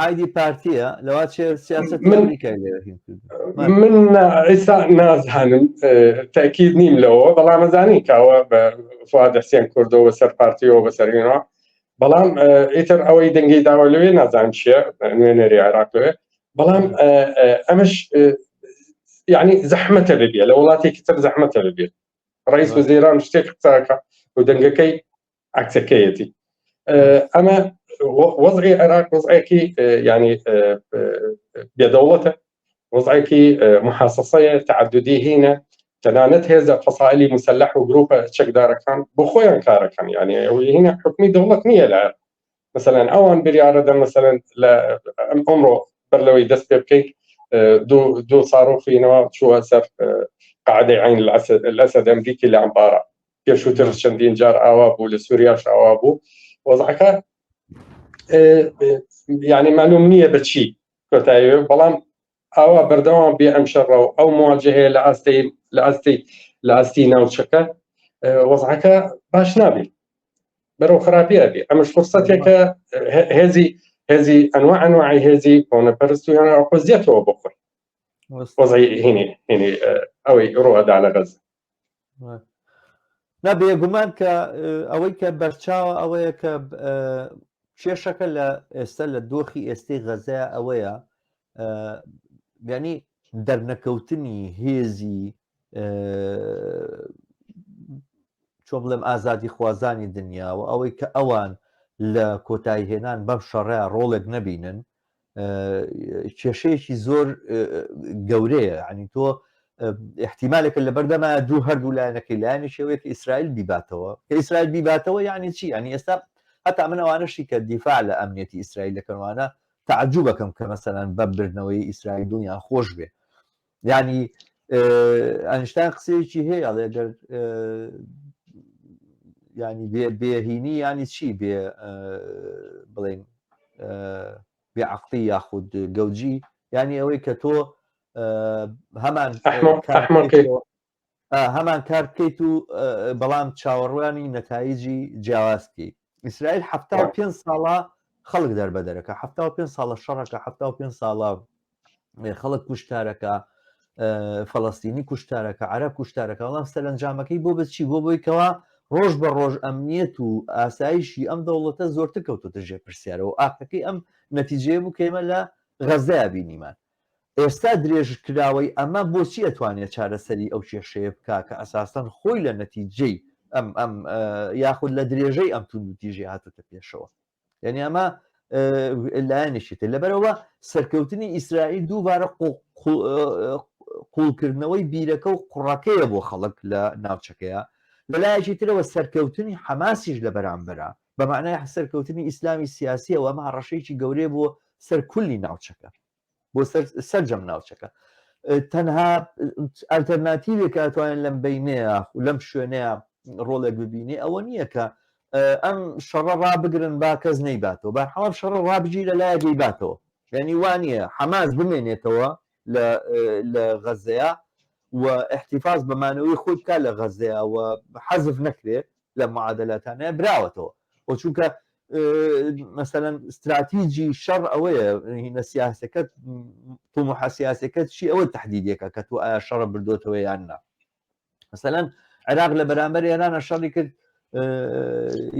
عایدی پارتیە لەوات سیاست من ئێستا نازانم تاکید نیم لەوە بەڵام ئەزانی کاوە بە فواد حسێن کوردەوە سەر پارتیەوە بەسەرینەوە بەڵام ئیتر ئەوەی دەنگی داوە لەوێ نازانم چییە نوێنەری عێراق لەوێ بەڵام ئەمەش یعنی زەحمەتە لەبێ لە وڵاتێکی تر زەحمەتە لەبێ ڕئیس وەزیران شتێک قساکە و دەنگەکەی عکسەکەیەتی ئەمە وەزعی عێراق وەزعێکی ینی بێدەوڵەتە وەزعێکی محاسسەیە تعددی هینە تەنانەت هێزە فەسائلی مسلح و گروپە چەکدارەکان بۆ خۆیان کارەکەن یعنی ئەوەی هینە حکمی دەوڵەت نییە لە مثلا ئەوان بریارەدەن مثلا لە ئەمڕۆ بەر لەوەی دەست پێ بکەیت دوو ساڕۆخینەوە چووە سەر قاعدەی عین الأسد ئەمریکی لە ئەمبارە پێشووتر چەندین جار ئاوا بوو لە سووریاش ئاوا بوو وەزعەکە یعنی معلوم نییە بەچی کۆتایی بەڵام ئاوا بەردەوام بێ ئەم شەڕە و ئەو مواجهەیە لە ئاستی ناوچەکە وەزعەکە باش نابێت بەرەو خراپیە بێ ئەمەش فرسەتێکە هێزی ئەنواعی هێزی کۆنەپەرست و یانە ئۆپۆزیۆنەوە بخۆی وەزعی هینی ئەوەی ڕۆەدا لە غەزە نابێگومان کە ئەوەی کە بەرچاوە ئەوەیە کە کێشەکە لە ئێستا لە دۆخی ئێستەی غەزە ئەوەیە یعنی دەرنەکەوتنی هێزی چۆن بڵێم ئازادی خوازانی دنیا و ئەوەی کە ئەوان لە کۆتایی هێنان بەم شەڕەیە ڕۆڵێک نەبینن کێشەیەکی زۆر گەورەیە ینی تۆ احتیمالێکە لە بەردەما دوو هەردوو لایەنەکەی لایەنی شێوەیە کە ئیسرائیل بیباتەوە کە ئیسرائیل بیباتەوە یعنی چی ینی ئێستا هەتا منەوانشی کە دیفاع لە ئەمنیەتی ئیسرائیل دەکەنوانە تعجب بکەم کە مەسەلەن بەبرنەوەی ئیسرائیل دنیان خۆش بێ ینی ئەنیشتان قسەیەکی هەیە ئەڵێگەر ینی بێهینی ینی چی بێ بڵێن بێعەقلی یاخود گەوجی ینی ئەوەی کە تۆ هەمان کار بکەیت و بەڵام چاوەڕوانی نەتایجی جیاوازکەی ئیسرائیل 75 ساڵە خەڵک دەربەدەرەکە 75 ساڵە شەڕەکە 75 ساڵە خەڵک کوشتارەکە فەڵەستینی کوشتارەکە عەرەب کوشتارەکە بەڵام سەرنجامەکەی بۆ بچی بۆ بۆیکەوە ڕۆژ بە ڕۆژ ئەمنیەت و ئاسایشی ئەم دەوڵەتە زۆرتر کەوتۆتە ژێر پرسیارەوە ئاخەکەی ئەم نەتیجەیە بوو کە ئێمە لە غەزەیە بینیمان ئێستا درێژکراوەی ئەمە بۆچی ئەتوانێت چارەسەری ئەو کێشەیە بکا کە ئەساسەن خۆی لە نەتیجەی ئەم یاخود لە درێژەی ئەم توندوتیژی هاتوتە پێشەوە یعنی ئەمە لایەنێکیتر لەبەرەوە سەرکەوتنی ئیسرائیل دووبارە قوڵکردنەوەی بیرەکە و قوڕەکەیە بۆ خەڵک لە ناوچەکەیە لەلایەکی ترەوە سەرکەوتنی حەماسیش لە بەرامبەرە بە معنای سەرکەوتنی ئیسلامی سیاسی ئەوە ئەمە ڕەشەیەکی گەورەیە بۆ سەر کولی ناوچەکە بۆ سەرجەم ناوچەکە تەنها ئالتەرناتیڤێک ئەتوانێت لەم بینەیە و لەم شوێنەیە ڕۆڵێک ببینێ ئەوە نییە کە ئەم شەڕە ڕابگرن با کەس نەیباتەوە با هەڵام شەڕە ڕابگیرە لایە گەیباتەوە یعنی وانە حەماس بمێنێتەوە لە غەزەیە و احتیفاز بەمانەوەی خۆی بکات لە غەزەیە و حەزف نەکرێت لە معادلاتانەیە براوەتەوە و چونکە مثلەن استراتیجی شەڕ ئەوەیە هینە سیاسەکەت طموح سیاسەکەت چی ئەوە تهدیدێکە کە تۆ ئایا شەڕە بردۆتەوە یان نا مثلەن عێراق لە بەرامبەر ئێرانە شەڕی کرد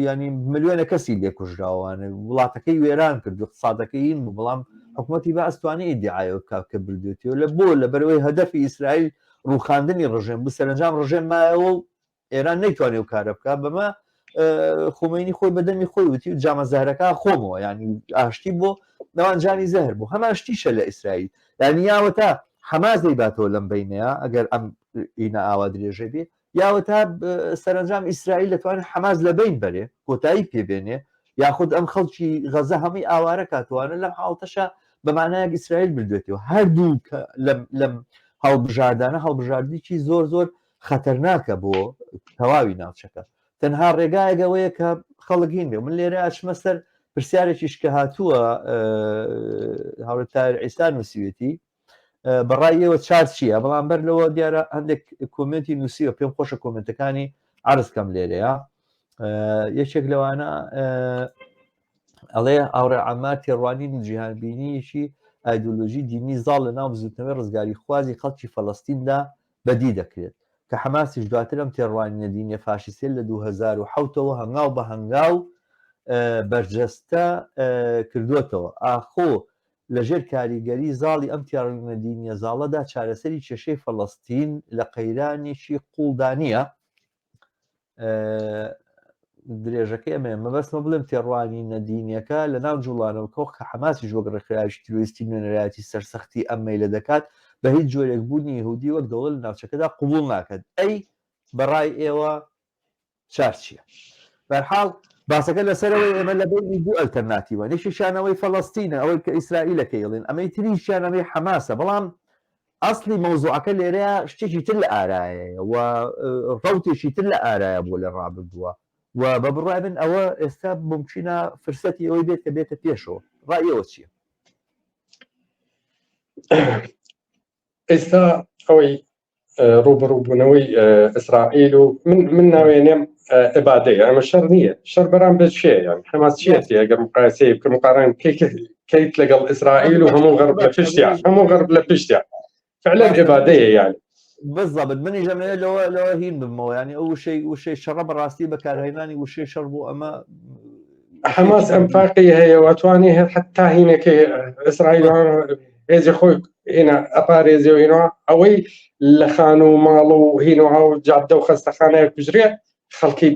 ینی ملیۆنە کەسی لێکوژراوانە وڵاتەکەی وێران کرد اقتصادەکەی این بوو بەڵام حکوومەتی بە ئەستوانی ئیدعایە کاکە بردوێتەوە لە بۆ لە بەرەوەی هەدەفی ئیسرائیل ڕووخاندنی ڕژێم بوو سەرنجام ڕژێم مایەوە و ئێران نەیتوانێت و کارە بکە بەمە خۆمینی خۆی بەدەمی خۆی وتی جامە زەهرەکە خۆمەوە ینی ئاشتی بۆ نەوانجانی زەهر بوو هەمان شتیشە لە ئیسرائیل ینی یاوەتا حەماس دەیباتەوە لەم بینەیە ئەگەر ئەم ئینە ئاوا درێژە بێ یاوەتا سەرنجام ئیسرائیل دەتوانێت حەماس لە بین بەرێ کۆتایی پێبێنێ یاخود ئەم خەڵکی غەزە هەمووی ئاوارە کاتوانە لەم حاڵتەشە بەمانایەک ئیسرائیل بردوێتەوە هەردوو لەم هەڵبژاردانە هەڵبژاردیی زۆر زۆر خەتەرناکە بۆ تەواوی ناوچەکە تەنها ڕێگایەکەوەیە کە خەڵکین بێ من لێرە ئاچمە سەر پرسیارێکیش کە هاتووە هاوڕێتار ئێستا نووسیوێتی بەڕایەوە چار چییە بەڵام بەر لەوە دیارە هەندێک کۆمنتی نووسیوە پێم خۆشە کۆمنتەکانی عرضکەم لێرەیە یەکێک لەوانە ئەڵێ ئاوڕێ ئەمار تێڕوانین و جیهانبینیشی ئایدۆلۆژی دینی زاڵ لە ناو بزوتنەوەی ڕزگاری خوازی خەڵکی فەڵەستیندا بەدی دەکرێت کە حەماسیش دواتر ئەم تێڕوانینە دینیە فاشیسێ لە 2010ەوە هەنگاو بە هەنگاو بەرجەستە کردوێتەوە ئاخۆ لەژێر کاریگەری زاڵی ئەم تێڕوانینە دینیە زاڵەدا چارەسەری کێشەی فەڵەستین لە قەیرانێکی قوڵدانیە درێژەکەی ئەمێ مەبەستمە بڵێم تێڕوانی نەدینیەکە لە ناو جوڵانەوە کۆخ کە حەماسی ژۆگە ڕێکخراوی تروریستی نوێنەرایەتی سەرسەختی ئەم مەیلە دەکات بە هیچ جۆرێک بوونی یهودی وەک دەوڵ لە ناوچەکەدا قبول ناکات ئەی بەڕای ئێوە چار چییە بەرحاڵ باسەکە لەسەرەوەی ئێمە لە بینی دوو ئەلتەرناتیڤە یەکیشیانەوەی فەڵەستینە ئەوەی کە ئیسرائیلەکەیڵێن ئەمەی تریشیانەوەی حەماسە بەڵام ئەسلی مەوزوعەکە لێرەیە شتێکی تر لە ئارایە و ڕەوتێکی تر لە ئارایە بۆ لە ڕابردووە و بە بڕای من ئەوە ئێستا ممکنە فرسەتی ئەوەی بێت کە بێتە پێشەوە ڕایەوە چییە ئێستا ئەوەی ڕوبڕووبوونەوەی ئیسرائیل و من ناوێنێم عبادەیە ئەمە شەڕ نییە شەڕ بەرام بێت شێ حەماس چێتی ئەگەر مقایسەیە بکە مقارن کەیت لەگەڵ ئیسرائیل و هەموو غەرب لە پشتیا هەموو غەرب لە پشتیا فعلا عبادەیە یعنی بالضبط منی ژەمەیە لەوە هین بمەوە ینی ئەو وشەی شەڕە بەڕاستی بەکارهێنانی وشەی شەڕ بوو ئەمە حەماس ئەمفاقی هەیە واتوانێ حتا هینەکەی ئیسرائیل هێزی خۆی هێنا ئەپارێزیەوە هێنەوە ئەوەی لە خان و ماڵ و هینەوە و جادە و خەستەخانەیە کوژرێ خەڵکی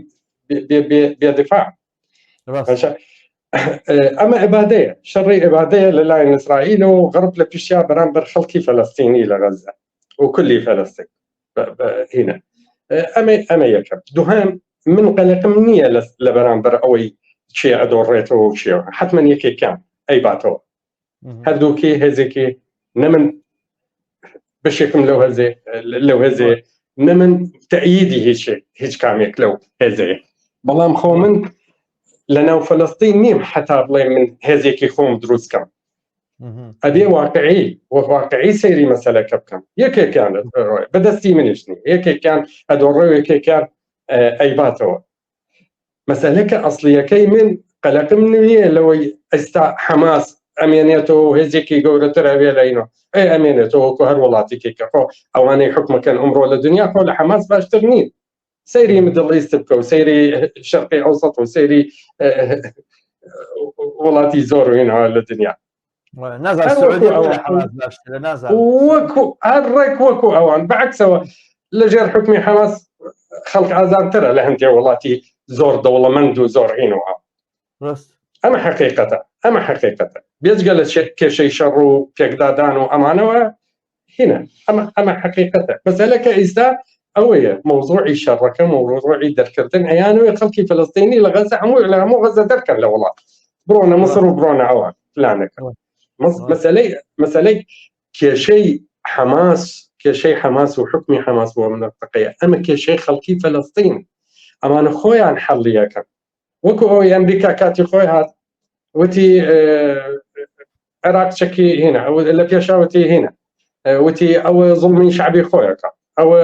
بێدفاع ئەمە عبادەیە شەڕی عبادەیە لەلایەن ئیسرائیل و غەرب لە پشتیا بەرامبەر خەڵکی فەلەستینی لە غەزە و کولی فەلەستین هینە ئەمە یەکەم دووهەم من قەلەقم نییە لە بەرامبەر ئەوەی چێ ئەدۆڕێتەوە و چێوە حتمما یەکێکیان ئەیباتەوە هەردووکی هێزێکی نەمن بەشێکم لەو هێزێ نەمن تەئییدی هیچ کامێک لەو هێزەیە بەڵام خۆ من لە ناو فەلەستین نیم حتا بڵێ من هێزێکی خۆم دروستکەم ئەبێ واقعی سەیری مەسەلەکە بکەم یەکێکیان بەدەستی منیش نیە یەکێکیان ئەدۆڕێ و یەکێکیان ئەیباتەوە مەسەلەکە ئەسڵیەکەی من قەلەقم نییە لەوەی ئێستا حەماس ئەمێنێتەوە هێزێکی گەورەتر ئەوێ لەینەوە ئەمێنێتەوە وەکو هەر وڵاتێکێکە خۆ ئەوانەی حکومەکەن ئەمڕۆ لە دنیا خۆ لە حەماس باشتر نین سەیری مدڵ ئیست بکە و سەیری شەرقی ئەوسەط و سەیری وڵاتی زۆر هێنەوە لە دنیا هەرڕێک وەکو ئەوان بەعکسەوە لەژێر حکمی حەماس خەڵک ئازادترە لە هەندێک وڵاتی زۆر دەوڵەمەند و زۆر هێنەوە ئەمە حقیقەتە بێجگە لە کێشەی شەڕ و پێکدادان و ئەمانەوە هینە ئەمە حقیقەتە مەسەلەکە ئێستا ئەوەیە مەوزوعی شەڕەکە مەوزوعی دەرکردن ئەیانەوەی خەڵکی فەلەستینی لە غەزە هەموو غەزە دەرکەن لە وڵات بڕۆنە مەسر و بڕۆنە ئەوان پلانەکە مەسەلەی کێشەی حەماس و حکمی حەماس بۆ منطقەیە ئەمە کێشەی خەڵکی فەلەستین ئەمانە خۆیان حەڵیەکەن وەکو ئەوەی ئەمریکا کاتی خۆی هات وتی عێراق چەکی هێنا لە پێشاوتی هێنا وتی ئەوە زوڵمی شعبی خۆیەکە ئەوە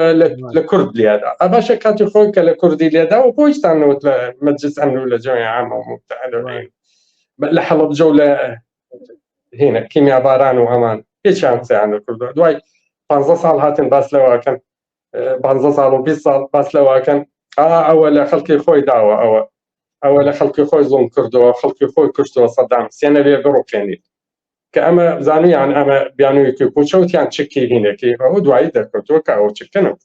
لە کورد لێدا ئەباشە کاتی خۆی کە لە کوردی لێدا و خۆیشتانەوت لە مەجلس ئەمن و لە جەمعی عامە و متحدە لە حەڵەبجە و لە هێنا کیمیاباران و هەمان هیچیان قسەیان لە کوردووە دوای 15 ساڵ هاتن باس لەوەکەن 15 ساڵ و 20 ساڵ باس لەواکەن ئەوە لە خەڵکی خۆی داوە ئەوە لە خەڵکی خۆی زۆم کردەوە خەڵکی خۆی کشتەوە سەدام حوسێنە لێ بڕۆکێنیت کە ئەمە زانیان ئەمە بیانوویەکی کوچەوتیان چکی هینێکی ئەوە دوایی دەکەوتەوە کە ئەو چکەنم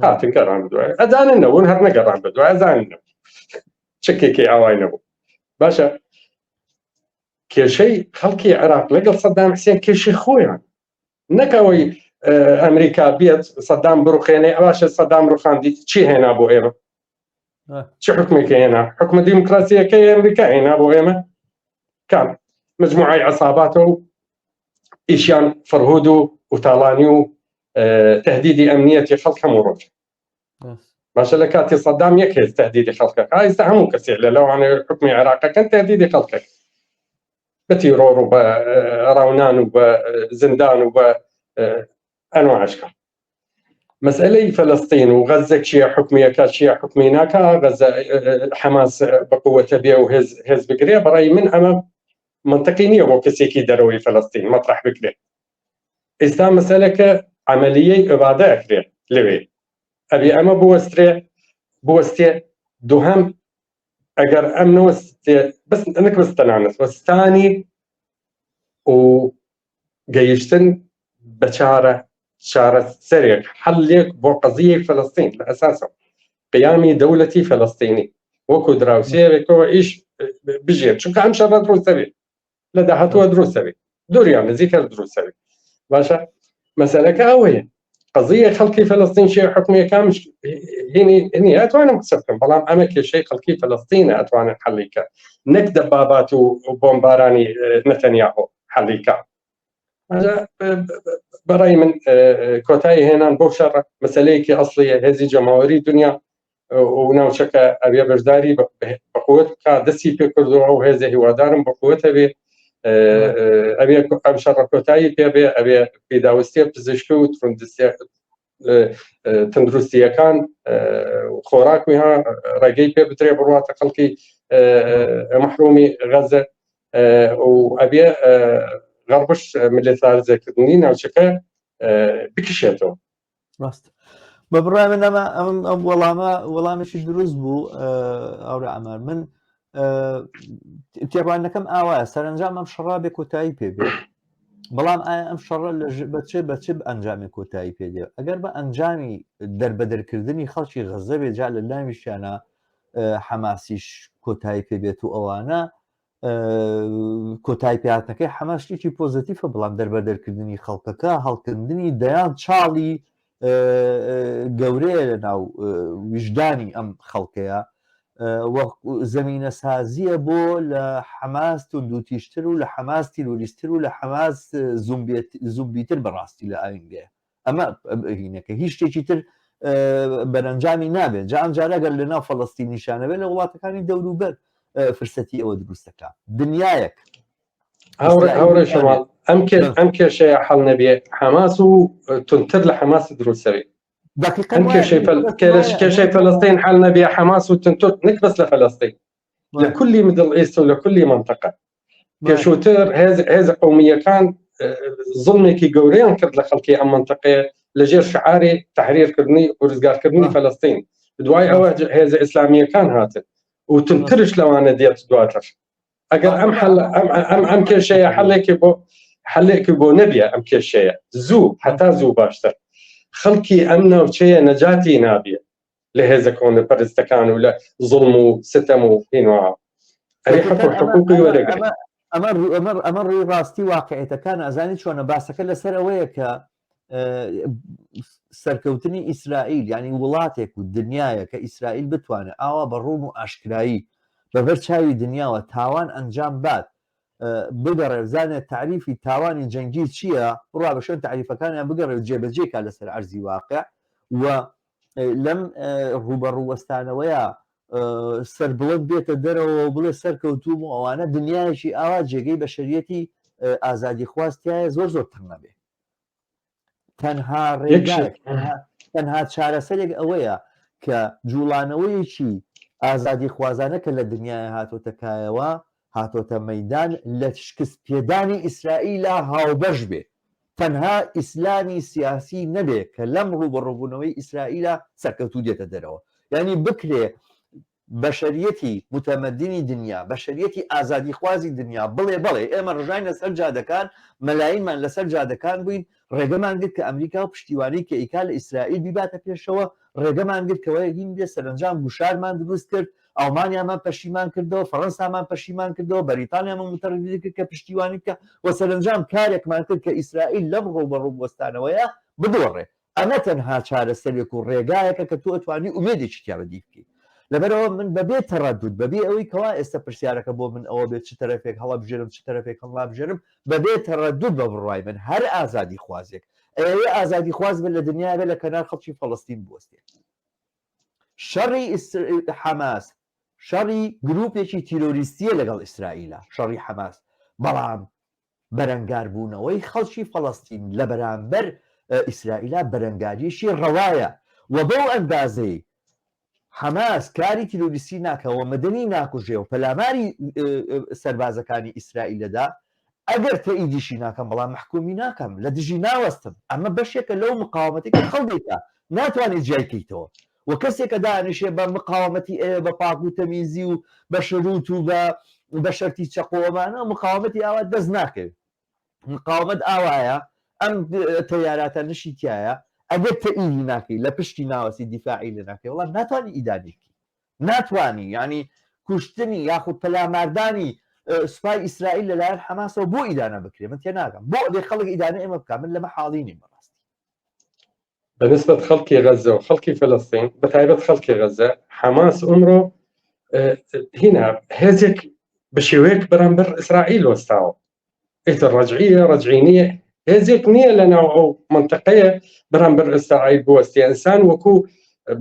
هاتن گەڕان بدوای ئەزانن نەبوون هەر نەگەڕان بدوای ئەزانن چکێکی ئاوای نەبوو باشە کێشەی خەڵکی عێراق لەگەڵ سەدام حوسێن کێشەی خۆیان نەکەوەی ئەمریکا بێت سەدام بڕوخێنێ ئەواشە سەدام ڕوخاندی چی هێنا بۆ ئێمە چه حکمێکی هێنا حکومە دیموکراسیەکەی ئەمریکا هێنا بۆ ئێمە کام مجموعەی عەساباتە و ئیشیان فەرهود و تاڵانی و تهدیدی ئەمنیەتی خەڵک هەموو ڕۆژ باشە لە کاتی سەدام یەک هێز تهدیدی خەڵکەکە ئێستا هەموو کەسێک لە لەوانەیە حکمی عێراقەکەن تهدیدی خەڵکەکە بە تیرۆر و بە ڕاونان و بە زندان و بە ئەنواعشکە مسألة فلسطين وغزة شيء حكمية كاشيء حكمينا غزة حماس بقوة بيه وهز بقريه برأي من أمام منطقينية وكسيكي دروي فلسطين مطرح بقريه إسلام مسألة عملية إبادة أكريه لوي أبي أما بوستي دوهم أجر أمن وستي بس أنك بس تنعنس وستاني وجيشتن بشارة شارة سريع حليك بو قضية فلسطين لأساسا قيامي دولتي فلسطيني وكو دراوسية بكو إيش بجير شو كان شرط دروس سبي لدى هاتوا دروس سبي دوريان ذكر دروس سبي باشا مسألة كهوية قضية خلقي فلسطين شيء حكمية كامش هني أتوانا مكسبكم بلام أمك شيء خلقي فلسطين أتوانا حليكا نكدب بابات وبومباراني نتنياهو حليكا هذا برأي من كوتاي هنا بوشر مسألة أصلية هذه جماهيري الدنيا وناوشك أبي برداري بقوة كدسي بكردو أو هذه هو دارم بقوة أبي أبشر كوتاي أبي بداوستي بزشكو تندرستي كان خوراك وها رجيب بتري بروات خلقي محرومي غزة وأبي غربش ملتار ذكرني ناوشكا بكشيتو راست ببرای من ئەم وەڵامێکی دروست بوو ئەوڕێ ئەمار من تێڕوانەکەم ئاوایە سەرنجام ئەم شەڕا بێ کۆتایی پێبێ بەڵام ئایا ئەم شەڕە بەچێ ئەنجامی کۆتایی پێدێ ئەگەر بە ئەنجامی دەربەدەرکردنی خەڵکی غەزە بێ جا لە لاویشیانە حەماسیش کۆتایی پێبێت و ئەوانە کۆتایی پێهاتنەکەی حەماس شتێکی پۆزتیفە بەڵام دەربەدەرکردنی خەڵکەکە هەڵکردنی دەیان چاڵی گەورەیە لە ناو وجدانی ئەم خەڵکەیە زەمینە سازیە بۆ لە حەماس توندوتیشتر و لە حەماس تیرۆریستتر و لە حەماس زومبیتر بەڕاستی لە ئاینگەیە ئەمە هینەکە هیچ شتێکی تر بەرەنجامی نابێت جا ئەمجارەگەر لە ناو فەڵەستینیشانەوێت لە وڵاتەکانی دەوروبەر فرسەتی ئەوە دروستەکە دنیایەک هەورە شەماڵ ئەم کێشەیە حەڵ نەبێ حەماس و تونتر لە حەماس دروستەوێ ئەم کێشەی فەلەستین حەڵ نەبێ حەماس و تونتر نەک بەس لە فەلەستین لە کولی مدڵ ئیست و لە کولی منطقە پێشووتر هێز قەومیەکان زڵمێکی گەورەیان کرد لە خەڵکی ئەم منطقەیە لەژێر شعاری تحریرکردنی و ڕزگارکردنی فەلەستین دوای ئەوە هێز ئیسلامیەکان هاتن و تونترش لەوانە دێت دواتر ئەگەر ئەم کێشەیە حەلێکی بۆ نەبیە ئەم کێشەیە زوو حتا زوو باشتر خەڵکی ئەم ناوچەیە نەجاتی نابیە لە هێزە کۆنەپەرستەکان و لە زوڵم و ستەم و هینوە ئەری حەق و حقوقی وەرەگرێت ئەمە ڕێی ڕاستی واقعیەتەکان ئەزانی چۆنە باسەکە لەسەر ئەوەیە کە سەرکەوتنی ئیسرائیل ینی وڵاتێک و دنیاە کە ئیسرائیل بتوانێت ئاوا بە ڕوون و ئاشکرایی بەبەر چاوی دنیاوە تاوان ئەنجام بات بگەڕێ بزانێت تعریفی تاوانی جەنگی چییە بڕوا بە شوێن تعریفەکانیان بگەڕێت جێبەجێکا لەسەر ئەرزی واقع و لەم ڕوبەڕووەستانەوەیە سەربڵند بێتە دەرەوە بڵێ سەرکەوتوم و ئەوانە دنیایشی ئاوا جێگەی بەشەریەتی ئازادی خواستایە زۆر زۆرتر نەبێ تەنها ڕێگایەک تەنها چارەسەرێک ئەوەیە کە جوڵانەوەیەکی ئازادی خوازانە کە لە دنیای هاتۆتە کایەوە هاتۆتە مەیدان لە شکست پێدانی ئیسرائیلە هاوبەش بێ تەنها ئیسلامی سیاسی نەبێت کە لەم ڕوبەڕووبوونەوەی ئیسرائیلە سەرکەوتوو دێتە دەرەوە یعنی بکرێ بەشەریەتی متەمەدنی دنیا بەشەریەتی ئازادی خوازی دنیا بڵێ ئێمە ڕژاین لەسەر جادەکان مەلایینمان لەسەر جادەکان بووین ڕێگەمان گرت کە ئەمریکا و پشتیوانی کە ئیکا لە ئیسرائیل بیباتە پێشەوە ڕێگەمان گرتکەوە هین بێ سەرنجام گوشارمان دروست کرد ئەڵمانیامان پەشیمان کردەوە فەڕەنسامان پەشیمان کردەوە بەریتانیامان متەڕەدید کرد کە پشتیوانی بکە و سەرنجام کارێکمان کرد کە ئیسرائیل لەم ڕوبەڕووبوەستانەوەیە بدۆڕێ ئەمە تەنها چارەسەرێک و ڕێگایەکە کە تۆ ئەتوانی ئومێدێکی تیا بەدی بکەیت لەبەرەوە من بەبێ تەڕەدود بەبێ ئەوەی کەوا ئێستا پرسیارەکە بۆ من ئەوە بێت چ تەرەفێک هەڵەبژێرم چ تەرەفێک هەڵابژێرم بەبێ تەڕەدود بە بڕای من هەر ئازادی خوازێک ئەوێ ئازادی خواز بێت لە دنیا بێت لە کەنار خەڵکی فەڵەستین بوەستێت شەڕی حەماس شەڕی گروپێکی تیرۆریستیە لەگەڵ ئیسرائیلە شەڕی حەماس بەڵام بەرەنگاربوونەوەی خەڵکی فەڵەستین لە بەرامبەر ئیسرائیلە بەرەنگاریشی ڕەوایە و بەو ئەندازەی حەماس کاری تیرۆریستی ناکەوە مەدەنی ناکوژێ و پەلاماری سەربازەکانی ئیسرائیلەدا ئەگەر تەئیدیشی ناکەم بەڵام محکومی ناکەم لە دژی ناوەستم ئەمە بەشێکە لەو مقاومەتێکە خەڵکێکە ناتوانێت جیایکەیتەوە و کەسێکە دانیشێ بە مقاومەتی ئێوە بە پاک و تەمیزی و بە شروط و بە شەرتی چەقۆمانە مقاومەتی ئاوا دەست ناکەوێت مقاومەت ئاوایە ئەم تەیاراتە نشی تایە ئەگەر تەئیدی ناکەی لە پشتی ناوەسی دیفاعی لە ناکەی وڵام ناتوانانی ئیدانێکی ناتوانانی ینی کوشتنی یاخود پەلاماردانی سوپای ئیسرائیل لەلایەن حەماسەوە بۆ ئیدانە بکرێ من تێ ناکەم بۆ بێ خەڵک ئیدانە ئێمە بکە من لەمە حاڵینی بەڕاستی بەنسبەت خەڵکی غەزە و خەڵکی فەلەستین بەتایبەت خەڵکی غەزە حەماس ئەمڕۆ هینا هێزێک بە شێوەیەک بەرامبەر ئیسرائیل وەستاوە ئیتر ڕەجعی نییە هێزێک نییە لەناو ئەو منطقەیە بەرامبەر ئیسرائیل بوەستی ئینسان وەکو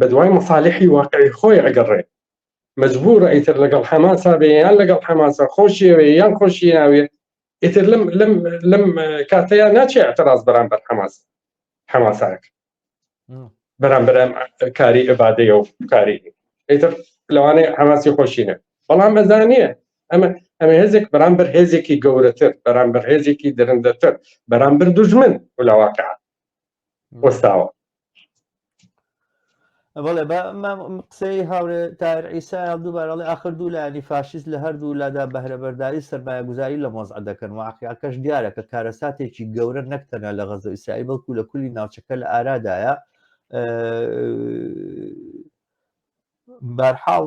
بەدوای مەصالحی واقعی خۆی ئەگەڕێ مەجبورە ئیتر لەگەڵ حەماسا بێ یان لەگەڵ حەماسا خۆشیەوێ یان خۆشی ناوێ ئیتر لەم کاتەیە ناچێ اعتراض بەرامبەر حەماسایەک بەرامبەر کاری ئەبادەیە و کاری ئیتر لەوانەیە حەماسی خۆشینە بەڵام ئەزانیە ئەمە هێزێک بەرامبەر هێزێکی گەورەتر بەرامبەر هێزێکی درەندەتر بەرامبەر دوژمن و لە واقع وەستاوە بەڵێ قسەی هاورێ تایر عیسا دووبارەڵێ ئاخر دوو لایانی فاشیست لە هەردوو لادا بەهرەبەرداری سەرمایە گوزاری لە مۆزع دەکەن واقعیەکەش دیارە کە کارەساتێکی گەورە نەکتەنە لە غەزە و ئیسرائیل بەڵکو لە کولی ناوچەکە لە ئارادایە بەرحاڵ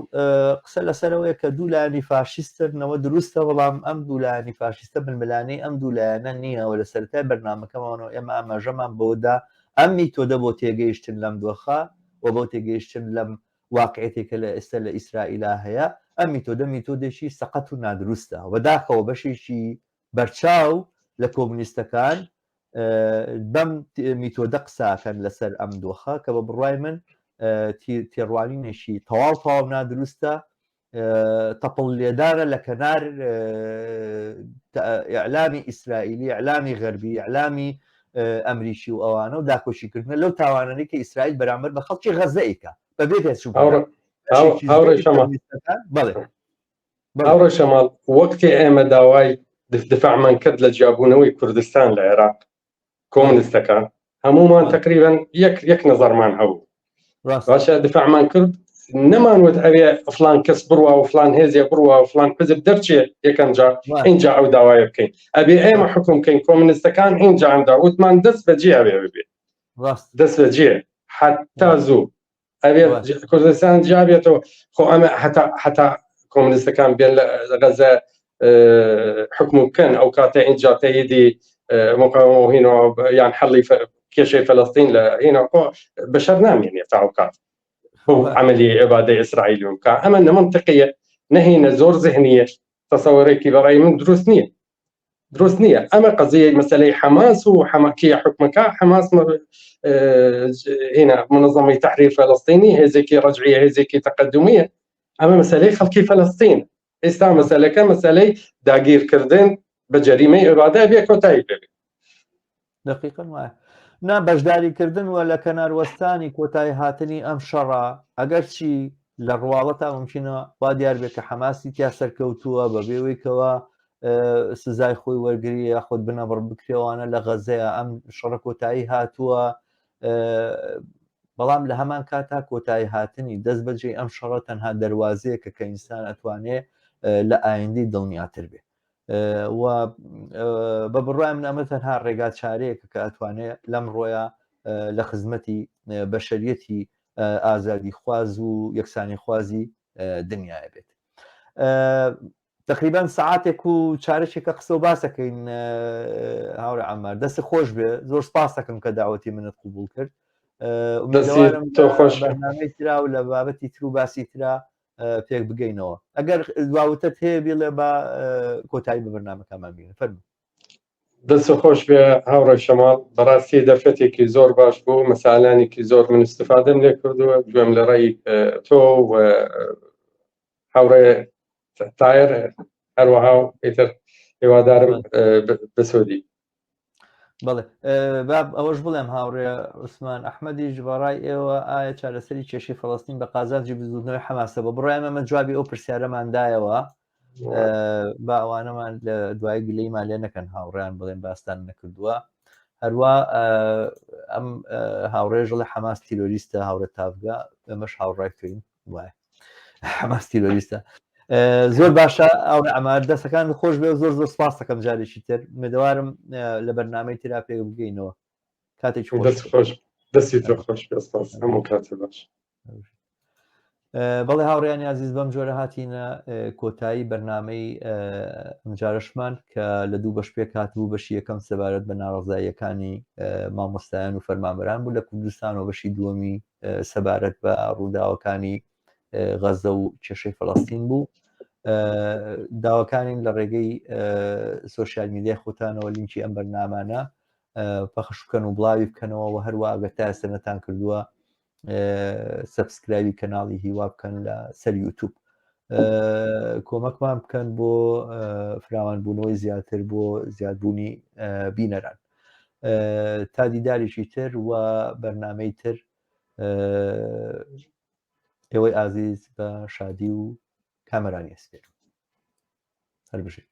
قسە لەسەرەوەی کە دوو لایانی فاشیستنەوە دروستە بەڵام ئەم دوو لایانی فاشیستە بنملانەی ئەم دوو لایەنە نییەوە لە سەرەتای بەرنامەکەمەوە ئێمە ئاماژەمان بەوەدا ئەم میتۆدە بۆ تێگەیشتن لەم دۆخە و بۆ تێگەیشتن لەم واقعەتێکە لە ئێستا لە ئیسرائیلا هەیە ئەم میتۆدە میتۆدێکی سەقەت و نادروستە و داخەوە بەشێکی بەرچاو لە کۆمونیستەکان بەم میتۆدە قساکەن لەسەر ئەم دۆخە کە بە بڕای من تێڕوانینێکی تەواو نادروستە تەپڵ لێدارە لە کەنار ئیعلامی ئیسرائیلی ئیعلامی غەربی ئیعلامی ئەمریکی و ئەوانە و داکۆشیکردنە لەو تاوانانەی کە ئیسرائیل بەرامبەر بە خەڵکی غەزەیکە بەبێت هاوڕێ شەماڵ وەکتی ئێمە داوای دفاعمان کرد لە جیابوونەوەی کوردستان لە عێراق کۆمونیستەکان هەمومان تقریبا یەک نەزەرمان هەبوو باشە دفاعمان کرد نەمانوت ئەوێ فلان کەس بڕوا و فلان هێزێ بڕوا و فلان حزب دەرچێ یەکەمجا اینجا ئەو داوایە بکەین ئەبێ ئێمە حکوم بکەین کۆمونیستەکان اینجا ئەمدا وتمان دەست بەجێ ئەوێ ببێ دەست بەجێ حتا زوو ئەبێ کوردستان جا بێتەوە خۆ ئەمە حتا کۆمونیستەکان بێن لە غەزە حکم بکەن ئەو کاتە اینجا تەییدی مقاومە و هینەوە یان حەڵی کێشەی فەلەستین لە هینە بەشەر نامێنێ تا ئەو کات عملی عبادەی ئیسرائیل بکە ئەمە نەمەنتقیە نەهینە زۆر ذهنیە تەسەوەرێکی بەڕای من دروست نییە ئەمە قەزیە مەسەلەی حەماس و حەماکیە حکومەکە حەماس هنا منظمەی تحریر فەلەستینی هێزێکی ڕەجعیە هێزێکی تەقەدومیە ئەمە مەسەلەی خەڵکی فەلەستین ئێستا مەسەلەکە مەسەلەی داگیرکردن بە جەریمەی عبادە بێ کۆتایی بێت دقیقاً وایە نا بەشداریکردن وە لە کەناروەستانی کۆتایی هاتنی ئەم شەڕە ئەگەر چی لە ڕواڵەتا ممکنە با دیار بێت کە حەماسی تیا سەرکەوتووە بە بێوەیەکەوە سزای خۆی وەرگری یاخود بنەبڕ بکرێوانە لە غەزەیە ئەم شەڕە کۆتایی هاتووە بەڵام لە هەمان کاتا کۆتایی هاتنی دەست بەجێ ئەم شەڕە تەنها دەواازەیەکە کە ئینسان ئەتوانێت لە ئایندی دڵنیاتر بێ و بە بڕای من ئەمە تەنها ڕێگا چارەیەکە کە ئەتوانێت لەم ڕۆیە لە خزمەتی بەشەریەتی ئازادی خواز و یەکسانی خوازی دنیاە بێت. تقریبان سعاتێک و چارەشێکە قسە و باسەکەین هاوڕێ عەمار دەست خۆش بێ زۆر سپاس دەکەم کە داوەتی منت قبول کرد ئومیدوارم بەرنامەی ترا و لە بابەتی تر و باسی ترا پێک بگەینەوە ئەگەر دواوتت هەیە بێڵێ بە کۆتایی بە بەرنامەکەمان بینە فەرموو. دەست خۆش بێ هاوڕێ شەماڵ بەڕاستی دەرفەتێکی زۆر باش بوو مەسالانێکی زۆر من استفادەم لێ کردووە گوێم لە ڕێی تۆ و هاوڕێ تایر هەروەها و ئیتر هێوادارم بەسۆدی. بەڵێ ئەوەش بڵێم هاوڕێ عوسمان ئەحمەدیش بەڕای ئێوە ئایا چارەسەری کێشەی فەڵەستین بە قازانجی بزودنەوەی حەماسە بە بڕای ئەمە جوابی ئەو پرسیارەماندایەوە با ئەوانەمان لە دوای گلەیمان لێ نەکەن هاوڕێیان بڵێن باستان نەکردووە هەروە ئەم هاوڕێژە لە حەماس تیرۆریستە هاوڕێ تافگا ئەمەش هاوڕێکترین وایە حەماس تیرۆریستە زۆر باشە ئەو ئەمە دەستەکان خۆش بێ زۆر زۆر سپاس دەکەم جارێکی تر مدەوارم لە بەرنامەی ترا پێ بگەینەوە کاتێک خۆش دەستی تۆ خۆش پێ سپاس هەموو کاتێ باش. بەڵێ هاوڕێیانی عزیز بەم جۆرە هاتیینە کۆتایی بەرنامەی ئەمجارشمان کە لە دوو بەش پێک هاتبوو بەشی یەکەم سەبارەت بە ناڕەزاییەکانی مامۆستایان و فەرمانبەران بوو لە کوردستان و بەشی دووەمی سەبارەت بە ڕووداوەکانی غەزە و کێشەی فەڵەستین بوو داواکانین لە ڕێگەی سۆشیال میدیای خۆتانەوە لینکی ئەم بەرنامانە پەخش بکەن و بڵاوی بکەنەوە و هەروە ئەگەر تا ئێستا نەتان کردووە سەبسکرایبی کەناڵی هیوا بکەن لە سەر یوتیوب کۆمەکمان بکەن بۆ فراوانبوونەوەی زیاتر بۆ زیادبوونی بینەران تا دیدارێکی تر و بەرنامەی تر ئێوەی ئازیز بە شادی و کامەرانی ئەسپێر هەر بژێ.